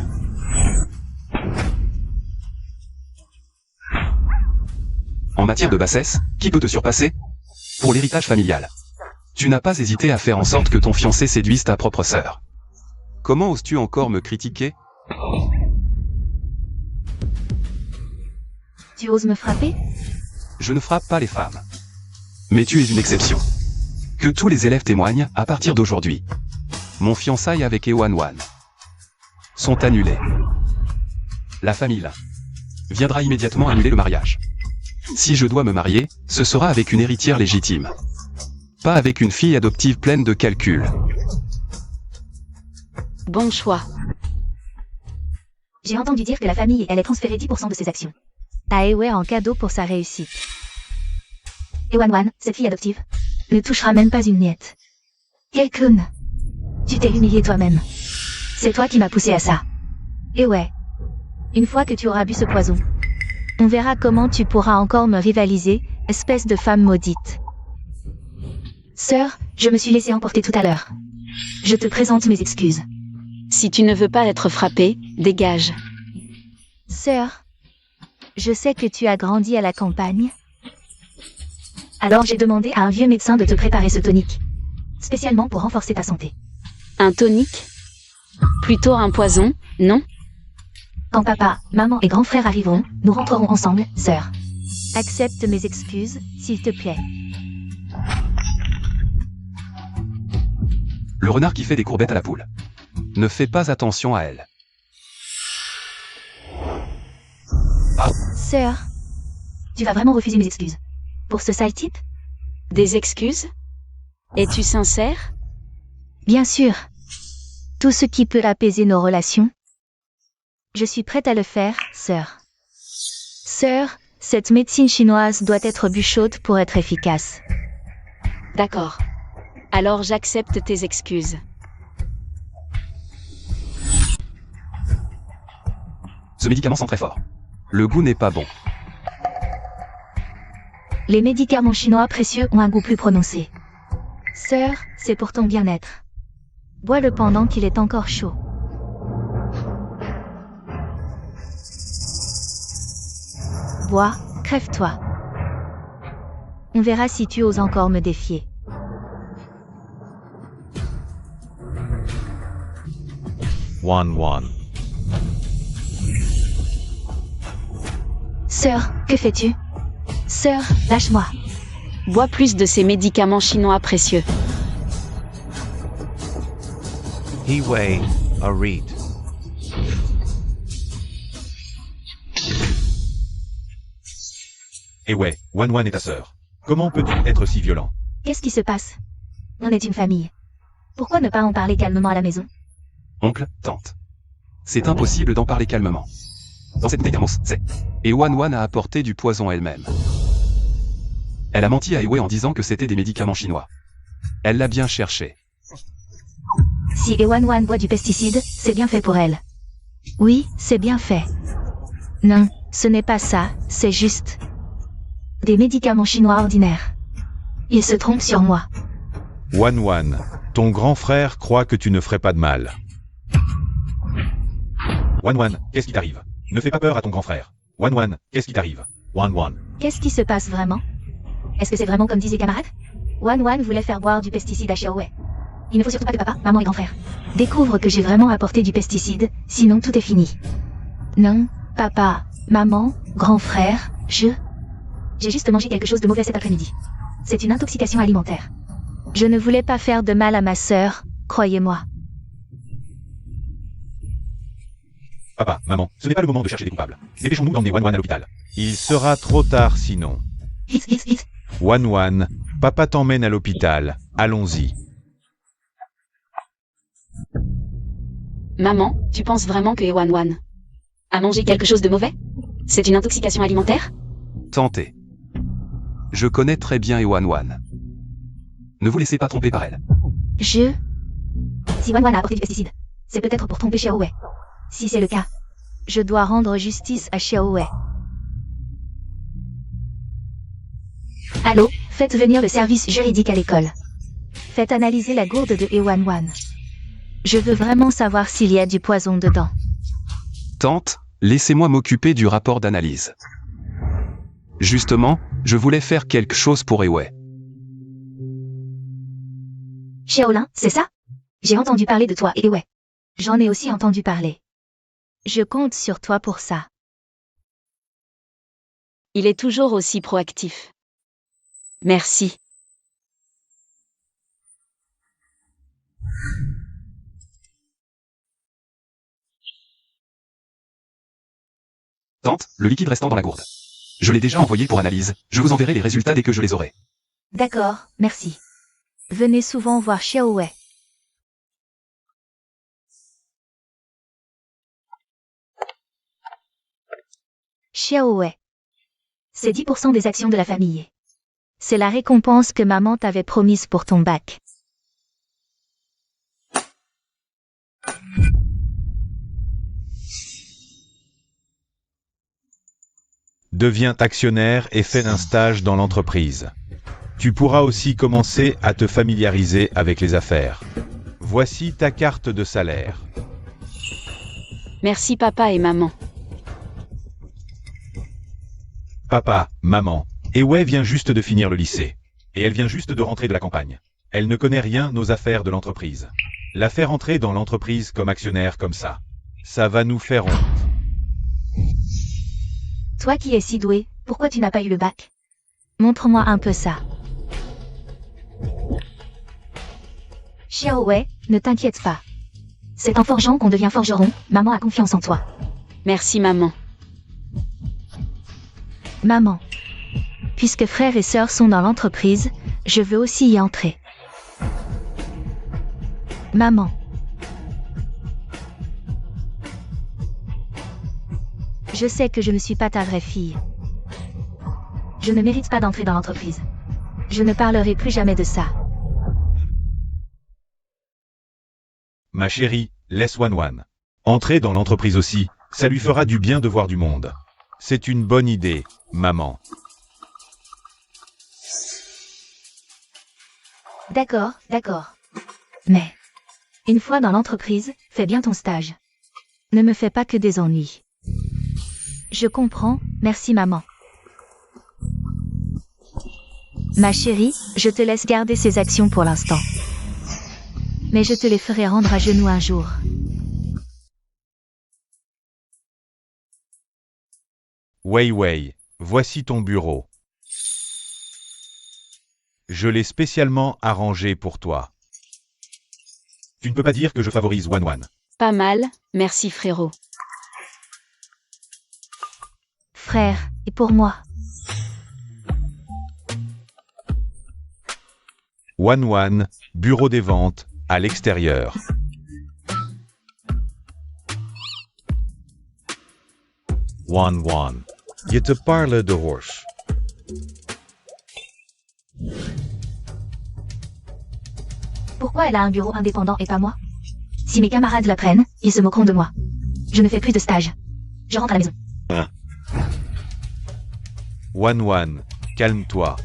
En matière de bassesse, qui peut te surpasser? Pour l'héritage familial. Tu n'as pas hésité à faire en sorte que ton fiancé séduise ta propre sœur. Comment oses-tu encore me critiquer? Tu oses me frapper? Je ne frappe pas les femmes. Mais tu es une exception. Que tous les élèves témoignent, à partir d'aujourd'hui. Mon fiançailles avec Ewanwan sont annulés. La famille Lin viendra immédiatement annuler le mariage. Si je dois me marier, ce sera avec une héritière légitime. Pas avec une fille adoptive pleine de calculs. Bon choix. J'ai entendu dire que la famille allait transférer 10% de ses actions à Ewe en cadeau pour sa réussite. Ewan, cette fille adoptive, ne touchera même pas une miette. Quel clown! Tu t'es humilié toi-même. C'est toi qui m'as poussé à ça. Et ouais. Une fois que tu auras bu ce poison, on verra comment tu pourras encore me rivaliser, espèce de femme maudite. Sœur, je me suis laissé emporter tout à l'heure. Je te présente mes excuses. Si tu ne veux pas être frappé, dégage. Sœur, je sais que tu as grandi à la campagne. Alors j'ai demandé à un vieux médecin de te préparer ce tonique. Spécialement pour renforcer ta santé. Un tonique? Plutôt un poison, non? Quand papa, maman et grand frère arriveront, nous rentrerons ensemble, sœur. Accepte mes excuses, s'il te plaît. Le renard qui fait des courbettes à la poule. Ne fais pas attention à elle. Sœur, tu vas vraiment refuser mes excuses? Pour ce sale type? Des excuses? Es-tu sincère? Bien sûr. Tout ce qui peut apaiser nos relations. Je suis prête à le faire, sœur. Sœur, cette médecine chinoise doit être bu chaude pour être efficace. D'accord. Alors j'accepte tes excuses. Ce médicament sent très fort. Le goût n'est pas bon. Les médicaments chinois précieux ont un goût plus prononcé. Sœur, c'est pour ton bien-être. Bois-le pendant qu'il est encore chaud. Bois, crève-toi. On verra si tu oses encore me défier. Wan. Sœur, que fais-tu? Sœur, lâche-moi. Bois plus de ces médicaments chinois précieux. He-Wei, a reed. Et ouais, Wan est ta sœur. Comment peux-tu être si violent? Qu'est-ce qui se passe? On est une famille. Pourquoi ne pas en parler calmement à la maison? Oncle, tante. C'est impossible d'en parler calmement. Dans cette bouteille thermos, c'est... Et Wan a apporté du poison elle-même. Elle a menti à Ewe en disant que c'était des médicaments chinois. Elle l'a bien cherché. Si Ewan boit du pesticide, c'est bien fait pour elle. Oui, c'est bien fait. Non, ce n'est pas ça, c'est juste... des médicaments chinois ordinaires. Il se trompe sur moi. Wan, ton grand frère croit que tu ne ferais pas de mal. Wan, qu'est-ce qui t'arrive? Ne fais pas peur à ton grand frère. Wan, qu'est-ce qui t'arrive? Wan. Qu'est-ce qui se passe vraiment? Est-ce que c'est vraiment comme disaient camarades? Wan voulait faire boire du pesticide à Xiaowei. Il ne faut surtout pas que papa, maman et grand frère découvrent que j'ai vraiment apporté du pesticide, sinon tout est fini. Non, papa, maman, grand frère, j'ai juste mangé quelque chose de mauvais cet après-midi. C'est une intoxication alimentaire. Je ne voulais pas faire de mal à ma sœur, croyez-moi. Papa, maman, ce n'est pas le moment de chercher des coupables. Dépêchons-nous d'emmener Wan à l'hôpital. Il sera trop tard sinon. Hit. Wan, papa t'emmène à l'hôpital. Allons-y. Maman, tu penses vraiment que Ewan a mangé quelque chose de mauvais? C'est une intoxication alimentaire? Tentez. Je connais très bien Ewan. Ne vous laissez pas tromper par elle. Si Wan a apporté du pesticide, c'est peut-être pour tromper Xiaowei. Si c'est le cas, je dois rendre justice à Xiaowei. Allô, faites venir le service juridique à l'école. Faites analyser la gourde de Ewan. Je veux vraiment savoir s'il y a du poison dedans. Tante, laissez-moi m'occuper du rapport d'analyse. Justement, je voulais faire quelque chose pour Ewe. Xiaolin, c'est ça? J'ai entendu parler de toi, Ewe. J'en ai aussi entendu parler. Je compte sur toi pour ça. Il est toujours aussi proactif. Merci. Tante, le liquide restant dans la gourde. Je l'ai déjà envoyé pour analyse. Je vous enverrai les résultats dès que je les aurai. D'accord, merci. Venez souvent voir Xiaowei. Xiaowei. C'est 10% des actions de la famille. C'est la récompense que maman t'avait promise pour ton bac. Deviens actionnaire et fais un stage dans l'entreprise. Tu pourras aussi commencer à te familiariser avec les affaires. Voici ta carte de salaire. Merci papa et maman. Papa, maman, Ewei vient juste de finir le lycée. Et elle vient juste de rentrer de la campagne. Elle ne connaît rien aux affaires de l'entreprise. La faire entrer dans l'entreprise comme actionnaire comme ça va nous faire honte. Toi qui es si doué, pourquoi tu n'as pas eu le bac? Montre-moi un peu ça. Xiaowei, ne t'inquiète pas. C'est en forgeant qu'on devient forgeron, maman a confiance en toi. Merci maman. Maman. Puisque frères et sœurs sont dans l'entreprise, je veux aussi y entrer. Maman. Je sais que je ne suis pas ta vraie fille. Je ne mérite pas d'entrer dans l'entreprise. Je ne parlerai plus jamais de ça. Ma chérie, laisse Wan entrer dans l'entreprise aussi, ça lui fera du bien de voir du monde. C'est une bonne idée, maman. D'accord, d'accord. Mais, une fois dans l'entreprise, fais bien ton stage. Ne me fais pas que des ennuis. Je comprends, merci maman. Ma chérie, je te laisse garder ces actions pour l'instant. Mais je te les ferai rendre à genoux un jour. Wei, voici ton bureau. Je l'ai spécialement arrangé pour toi. Tu ne peux pas dire que je favorise Wan. Pas mal, merci frérot. Frère, et pour moi. Wan, bureau des ventes, à l'extérieur. Wan, je te parle de horse. Pourquoi elle a un bureau indépendant et pas moi? Si mes camarades la prennent, ils se moqueront de moi. Je ne fais plus de stage. Je rentre à la maison. Wan, calme-toi.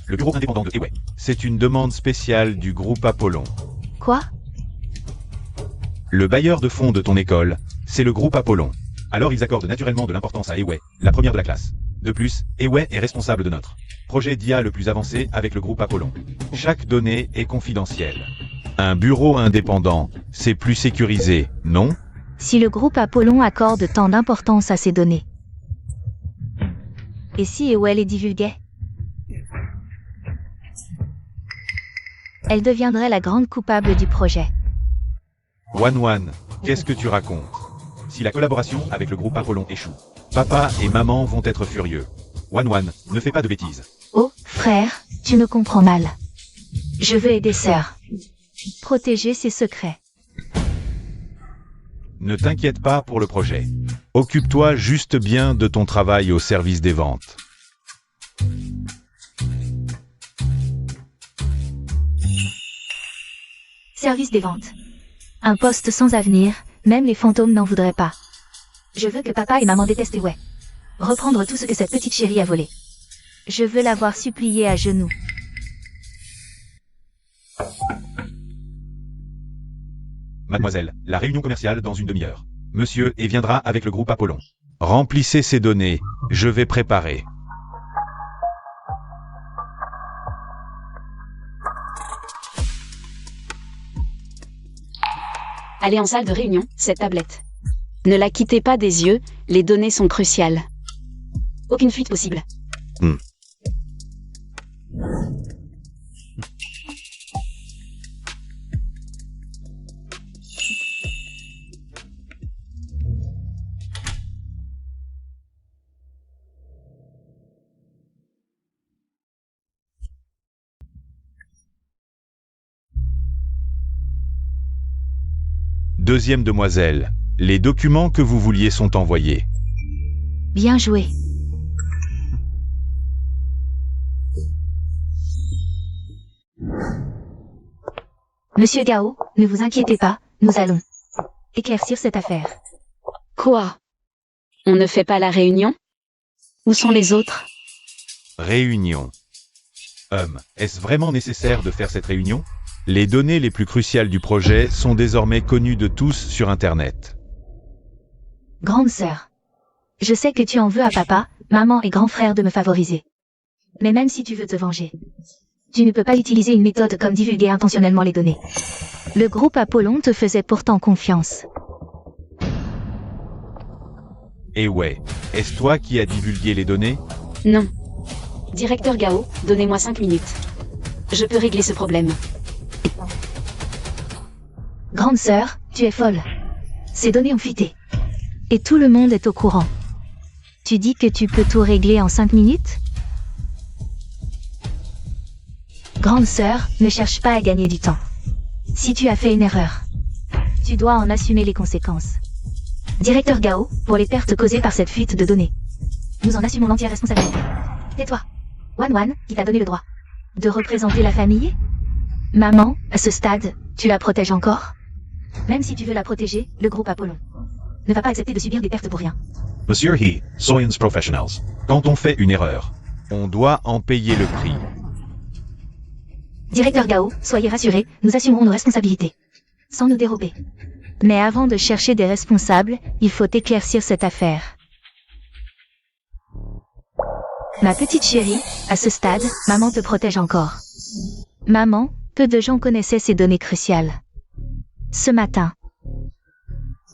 Le bureau indépendant de Ewei, c'est une demande spéciale du groupe Apollon. Quoi? Le bailleur de fonds de ton école, c'est le groupe Apollon. Alors ils accordent naturellement de l'importance à Ewei, la première de la classe. De plus, Ewei est responsable de notre projet d'IA le plus avancé avec le groupe Apollon. Chaque donnée est confidentielle. Un bureau indépendant, c'est plus sécurisé, non? Si le groupe Apollon accorde tant d'importance à ces données. Et si Ewei les divulguait? Elle deviendrait la grande coupable du projet. Wan, qu'est-ce que tu racontes? Si la collaboration avec le groupe Apollon échoue, papa et maman vont être furieux. Wan, ne fais pas de bêtises. Oh, frère, tu me comprends mal. Je veux aider sœur. Protéger ses secrets. Ne t'inquiète pas pour le projet. Occupe-toi juste bien de ton travail au service des ventes. Service des ventes. Un poste sans avenir, même les fantômes n'en voudraient pas. Je veux que papa et maman détestent Ewei. Reprendre tout ce que cette petite chérie a volé. Je veux la voir supplier à genoux. Mademoiselle, la réunion commerciale dans une demi-heure. Monsieur et viendra avec le groupe Apollon. Remplissez ces données, je vais préparer. Allez en salle de réunion, cette tablette. Ne la quittez pas des yeux, les données sont cruciales. Aucune fuite possible. Deuxième demoiselle, les documents que vous vouliez sont envoyés. Bien joué. Monsieur Gao, ne vous inquiétez pas, nous allons éclaircir cette affaire. Quoi? On ne fait pas la réunion? Où sont les autres? Réunion. Est-ce vraiment nécessaire de faire cette réunion? Les données les plus cruciales du projet sont désormais connues de tous sur Internet. Grande sœur. Je sais que tu en veux à papa, maman et grand frère de me favoriser. Mais même si tu veux te venger, tu ne peux pas utiliser une méthode comme divulguer intentionnellement les données. Le groupe Apollon te faisait pourtant confiance. Et ouais, est-ce toi qui as divulgué les données? Non. Directeur Gao, donnez-moi 5 minutes. Je peux régler ce problème. Grande sœur, tu es folle. Ces données ont fuité. Et tout le monde est au courant. Tu dis que tu peux tout régler en 5 minutes? Grande sœur, ne cherche pas à gagner du temps. Si tu as fait une erreur, tu dois en assumer les conséquences. Directeur Gao, pour les pertes causées par cette fuite de données, nous en assumons l'entière responsabilité. Tais-toi. Wan, qui t'a donné le droit de représenter la famille? Maman, à ce stade, tu la protèges encore? Même si tu veux la protéger, le groupe Apollon ne va pas accepter de subir des pertes pour rien. Monsieur He, Science Professionals. Quand on fait une erreur, on doit en payer le prix. Directeur Gao, soyez rassuré, nous assumerons nos responsabilités. Sans nous dérober. Mais avant de chercher des responsables, il faut éclaircir cette affaire. Ma petite chérie, à ce stade, maman te protège encore. Maman, peu de gens connaissaient ces données cruciales. Ce matin,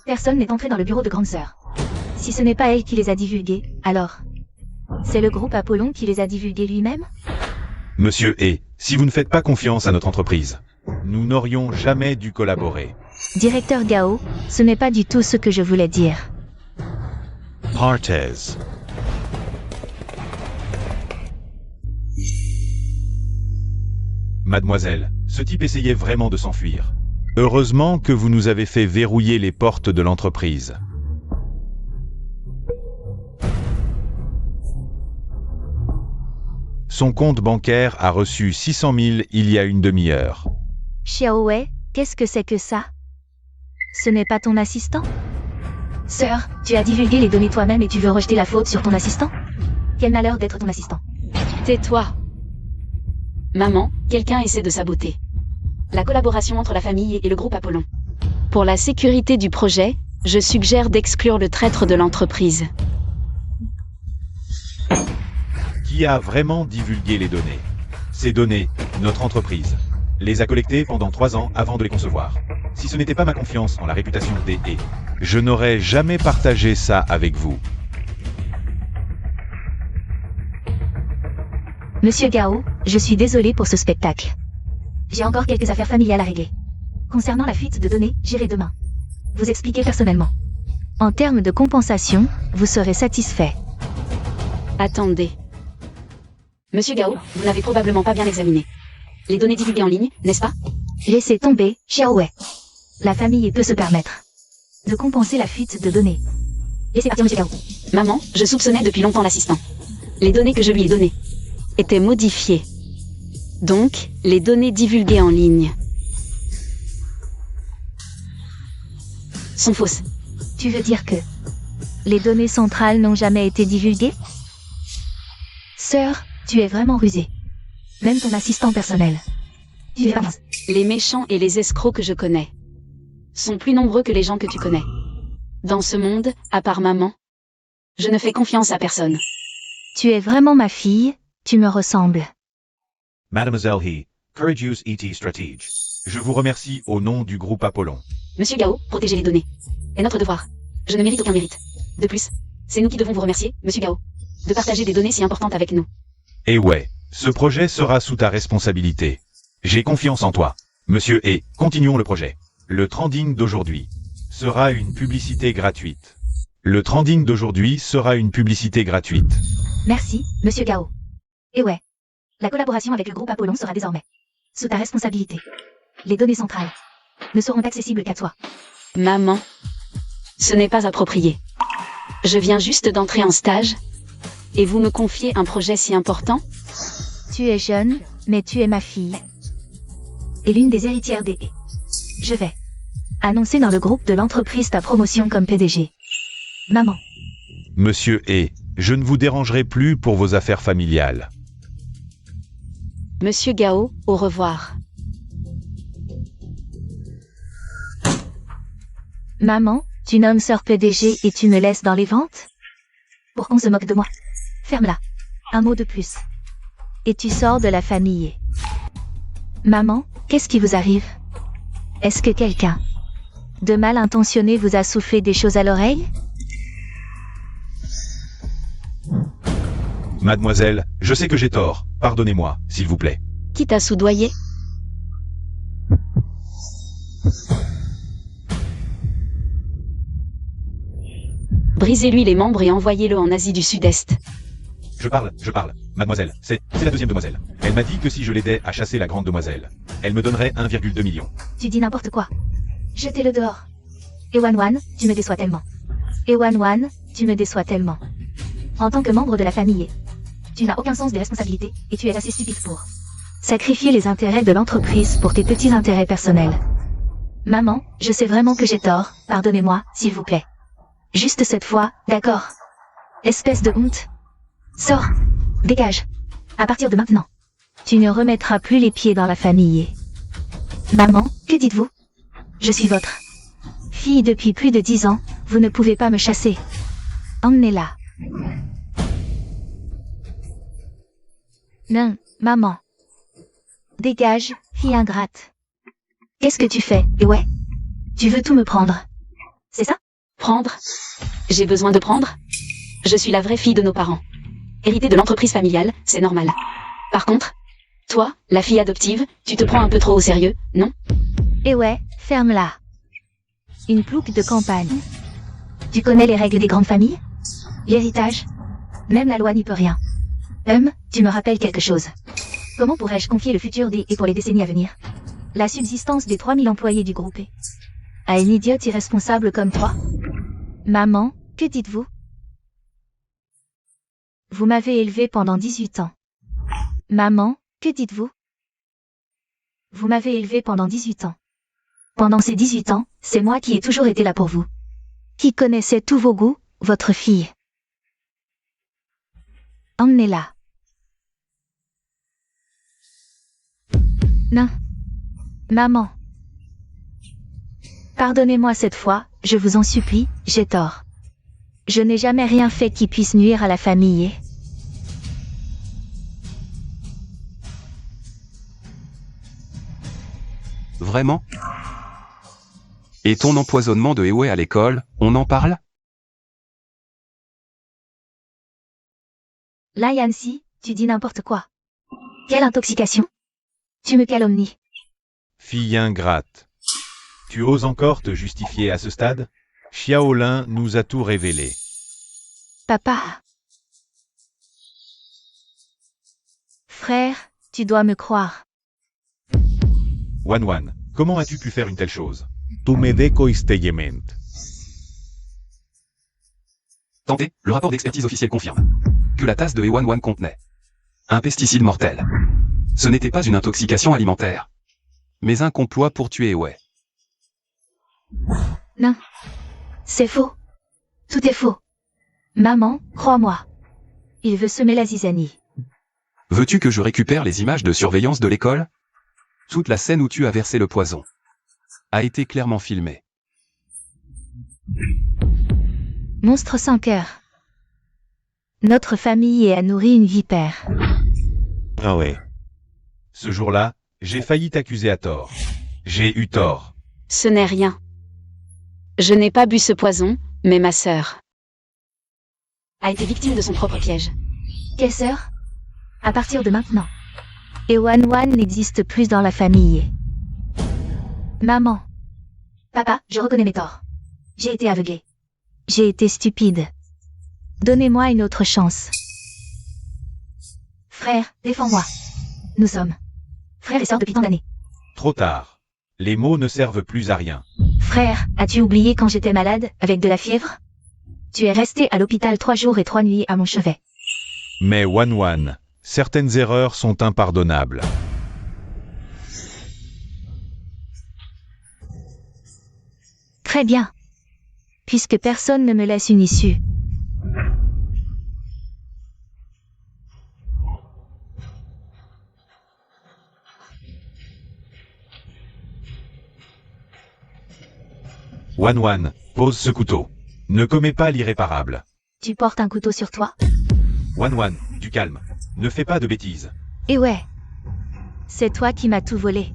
personne n'est entré dans le bureau de grande sœur. Si ce n'est pas elle qui les a divulgués, alors c'est le groupe Apollon qui les a divulgués lui-même? Monsieur He, si vous ne faites pas confiance à notre entreprise, nous n'aurions jamais dû collaborer. Directeur Gao, ce n'est pas du tout ce que je voulais dire. Partez. Mademoiselle, ce type essayait vraiment de s'enfuir. Heureusement que vous nous avez fait verrouiller les portes de l'entreprise. Son compte bancaire a reçu 600 000 il y a une demi-heure. Xiaowei, qu'est-ce que c'est que ça? Ce n'est pas ton assistant? Sœur, tu as divulgué les données toi-même et tu veux rejeter la faute sur ton assistant? Quel malheur d'être ton assistant. Tais-toi. Maman, quelqu'un essaie de saboter la collaboration entre la famille et le groupe Apollon. Pour la sécurité du projet, je suggère d'exclure le traître de l'entreprise. Qui a vraiment divulgué les données? Ces données, notre entreprise, les a collectées pendant 3 ans avant de les concevoir. Si ce n'était pas ma confiance en la réputation des He, je n'aurais jamais partagé ça avec vous. Monsieur Gao, je suis désolé pour ce spectacle. J'ai encore quelques affaires familiales à régler. Concernant la fuite de données, j'irai demain vous expliquer personnellement. En termes de compensation, vous serez satisfait. Attendez. Monsieur Gao, vous n'avez probablement pas bien examiné les données divulguées en ligne, n'est-ce pas? Laissez tomber, Xiaowei. La famille peut se permettre de compenser la fuite de données. Laissez partir Monsieur Gao. Maman, je soupçonnais depuis longtemps l'assistant. Les données que je lui ai données étaient modifiées. Donc, les données divulguées en ligne sont fausses. Tu veux dire que les données centrales n'ont jamais été divulguées? Sœur, tu es vraiment rusée. Même ton assistant personnel. Tu es vraiment... Les méchants et les escrocs que je connais sont plus nombreux que les gens que tu connais. Dans ce monde, à part maman, je ne fais confiance à personne. Tu es vraiment ma fille, tu me ressembles. Mademoiselle He, Courageous ET Strategy. Je vous remercie au nom du groupe Apollon. Monsieur Gao, protéger les données est notre devoir. Je ne mérite aucun mérite. De plus, c'est nous qui devons vous remercier, Monsieur Gao, de partager des données si importantes avec nous. Et ouais, ce projet sera sous ta responsabilité. J'ai confiance en toi. Monsieur He, continuons le projet. Le trending d'aujourd'hui sera une publicité gratuite. Le trending d'aujourd'hui sera une publicité gratuite. Merci, Monsieur Gao. Et ouais, la collaboration avec le groupe Apollon sera désormais sous ta responsabilité. Les données centrales ne seront accessibles qu'à toi. Maman. Ce n'est pas approprié. Je viens juste d'entrer en stage. Et vous me confiez un projet si important? Tu es jeune, mais tu es ma fille. Et l'une des héritières des... Je vais annoncer dans le groupe de l'entreprise ta promotion comme PDG. Maman. Monsieur E, je ne vous dérangerai plus pour vos affaires familiales. Monsieur Gao, au revoir. Maman, tu nommes sœur PDG et tu me laisses dans les ventes? Pour qu'on se moque de moi. Ferme-la. Un mot de plus. Et tu sors de la famille. Maman, qu'est-ce qui vous arrive? Est-ce que quelqu'un de mal intentionné vous a soufflé des choses à l'oreille? Mademoiselle, je sais que j'ai tort. Pardonnez-moi, s'il vous plaît. Qui t'a soudoyé? Brisez-lui les membres et envoyez-le en Asie du Sud-Est. Je parle. Mademoiselle, c'est la deuxième demoiselle. Elle m'a dit que si je l'aidais à chasser la grande demoiselle, elle me donnerait 1,2 million. Tu dis n'importe quoi. Jetez-le dehors. Et Wan, tu me déçois tellement. Et Wan, tu me déçois tellement. En tant que membre de la famille, tu n'as aucun sens des responsabilités et tu es assez stupide pour sacrifier les intérêts de l'entreprise pour tes petits intérêts personnels. Maman, je sais vraiment que j'ai tort, pardonnez-moi, s'il vous plaît. Juste cette fois, d'accord? Espèce de honte. Sors. Dégage. À partir de maintenant. Tu ne remettras plus les pieds dans la famille. Maman, que dites-vous? Je suis votre fille depuis plus de 10 ans, vous ne pouvez pas me chasser. Emmenez-la. Non, maman. Dégage, fille ingrate. Qu'est-ce que tu fais? Et ouais. Tu veux tout me prendre. C'est ça? Prendre? J'ai besoin de prendre? Je suis la vraie fille de nos parents. Héritée de l'entreprise familiale, c'est normal. Par contre, toi, la fille adoptive, tu te prends un peu trop au sérieux, non? Et ouais, ferme-la. Une plouque de campagne. Tu connais les règles des grandes familles? L'héritage? Même la loi n'y peut rien. Tu me rappelles quelque chose. Comment pourrais-je confier le futur des et pour les décennies à venir? La subsistance des 3000 employés du groupe à une idiote irresponsable comme toi? Maman, que dites-vous? Vous m'avez élevé pendant 18 ans. Maman, que dites-vous? Vous m'avez élevé pendant 18 ans. Pendant ces 18 ans, c'est moi qui ai toujours été là pour vous. Qui connaissait tous vos goûts, votre fille. Emmenez-la. Non. Maman. Pardonnez-moi cette fois, je vous en supplie, j'ai tort. Je n'ai jamais rien fait qui puisse nuire à la famille. Vraiment? Et ton empoisonnement de Ewe à l'école, on en parle? Là Yancy, tu dis n'importe quoi. Quelle intoxication? Tu me calomnies. Fille ingrate. Tu oses encore te justifier à ce stade? Xiaolin nous a tout révélé. Papa. Frère, tu dois me croire. Wan, comment as-tu pu faire une telle chose? Tu me decoistellement. Tenté, le rapport d'expertise officiel confirme que la tasse de Ewan contenait un pesticide mortel. Ce n'était pas une intoxication alimentaire, mais un complot pour tuer Ewe. Non. C'est faux. Tout est faux. Maman, crois-moi. Il veut semer la zizanie. Veux-tu que je récupère les images de surveillance de l'école? Toute la scène où tu as versé le poison a été clairement filmée. Monstre sans cœur. Notre famille a nourri une vipère. Ah ouais. Ce jour-là, j'ai failli t'accuser à tort. J'ai eu tort. Ce n'est rien. Je n'ai pas bu ce poison, mais ma sœur a été victime de son propre piège. Quelle sœur? À partir de maintenant. Et Wan n'existe plus dans la famille. Maman. Papa, je reconnais mes torts. J'ai été aveuglée. J'ai été stupide. Donnez-moi une autre chance. Frère, défends-moi. Nous sommes frères et sœurs depuis tant d'années. Trop tard. Les mots ne servent plus à rien. Frère. Frère, as-tu oublié quand j'étais malade, avec de la fièvre? Tu es resté à l'hôpital 3 jours et 3 nuits à mon chevet. Mais Wan, certaines erreurs sont impardonnables. Très bien. Puisque personne ne me laisse une issue. Wan, pose ce couteau. Ne commets pas l'irréparable. Tu portes un couteau sur toi? Wan, du calme. Ne fais pas de bêtises. Et ouais. C'est toi qui m'as tout volé.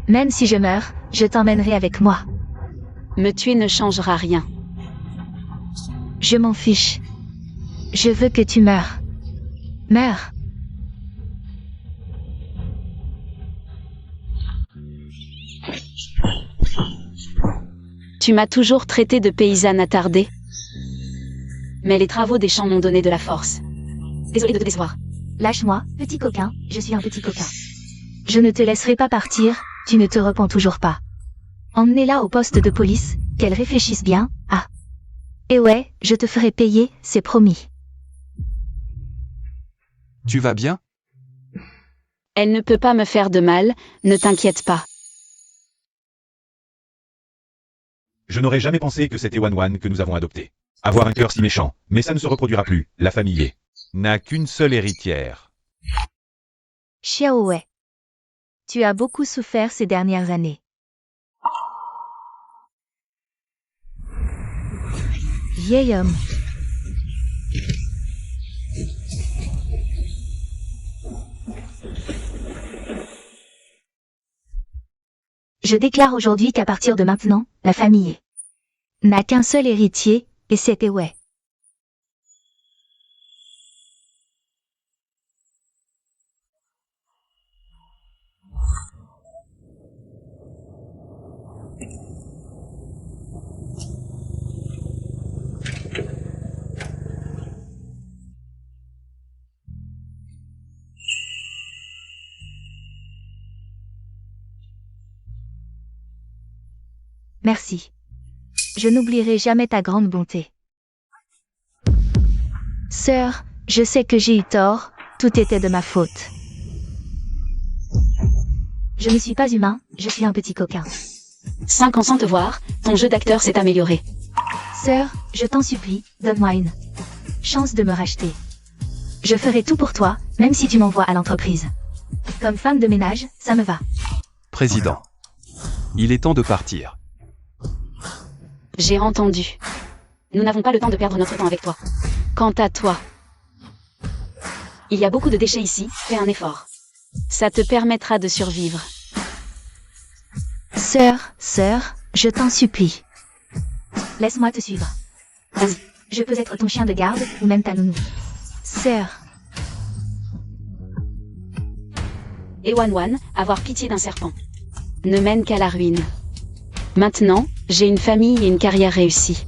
Même si je meurs, je t'emmènerai avec moi. Me tuer ne changera rien. Je m'en fiche. Je veux que tu meurs. Meurs. Tu m'as toujours traité de paysanne attardée. Mais les travaux des champs m'ont donné de la force. Désolé de te décevoir. Lâche-moi, petit coquin, je suis un petit coquin. Je ne te laisserai pas partir, tu ne te repens toujours pas. Emmenez-la au poste de police, qu'elle réfléchisse bien, ah. Et ouais, je te ferai payer, c'est promis. Tu vas bien? Elle ne peut pas me faire de mal, ne t'inquiète pas. Je n'aurais jamais pensé que c'était Wan que nous avons adopté. Avoir un cœur si méchant, mais ça ne se reproduira plus, la famille n'a qu'une seule héritière. Xiaowei. Tu as beaucoup souffert ces dernières années. Vieil homme. Je déclare aujourd'hui qu'à partir de maintenant, la famille n'a qu'un seul héritier, et c'est Wei. Merci. Je n'oublierai jamais ta grande bonté. Sœur, je sais que j'ai eu tort, tout était de ma faute. Je ne suis pas humain, je suis un petit coquin. 5 ans sans te voir, ton jeu d'acteur s'est amélioré. Sœur, je t'en supplie, donne-moi une chance de me racheter. Je ferai tout pour toi, même si tu m'envoies à l'entreprise. Comme femme de ménage, ça me va. Président. Il est temps de partir. J'ai entendu. Nous n'avons pas le temps de perdre notre temps avec toi. Quant à toi, il y a beaucoup de déchets ici, fais un effort. Ça te permettra de survivre. Sœur, je t'en supplie. Laisse-moi te suivre. Vas-y. Je peux être ton chien de garde, ou même ta nounou. Sœur. Et Wan, avoir pitié d'un serpent ne mène qu'à la ruine. Maintenant, j'ai une famille et une carrière réussie.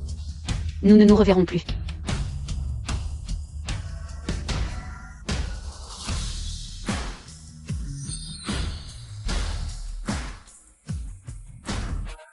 Nous ne nous reverrons plus.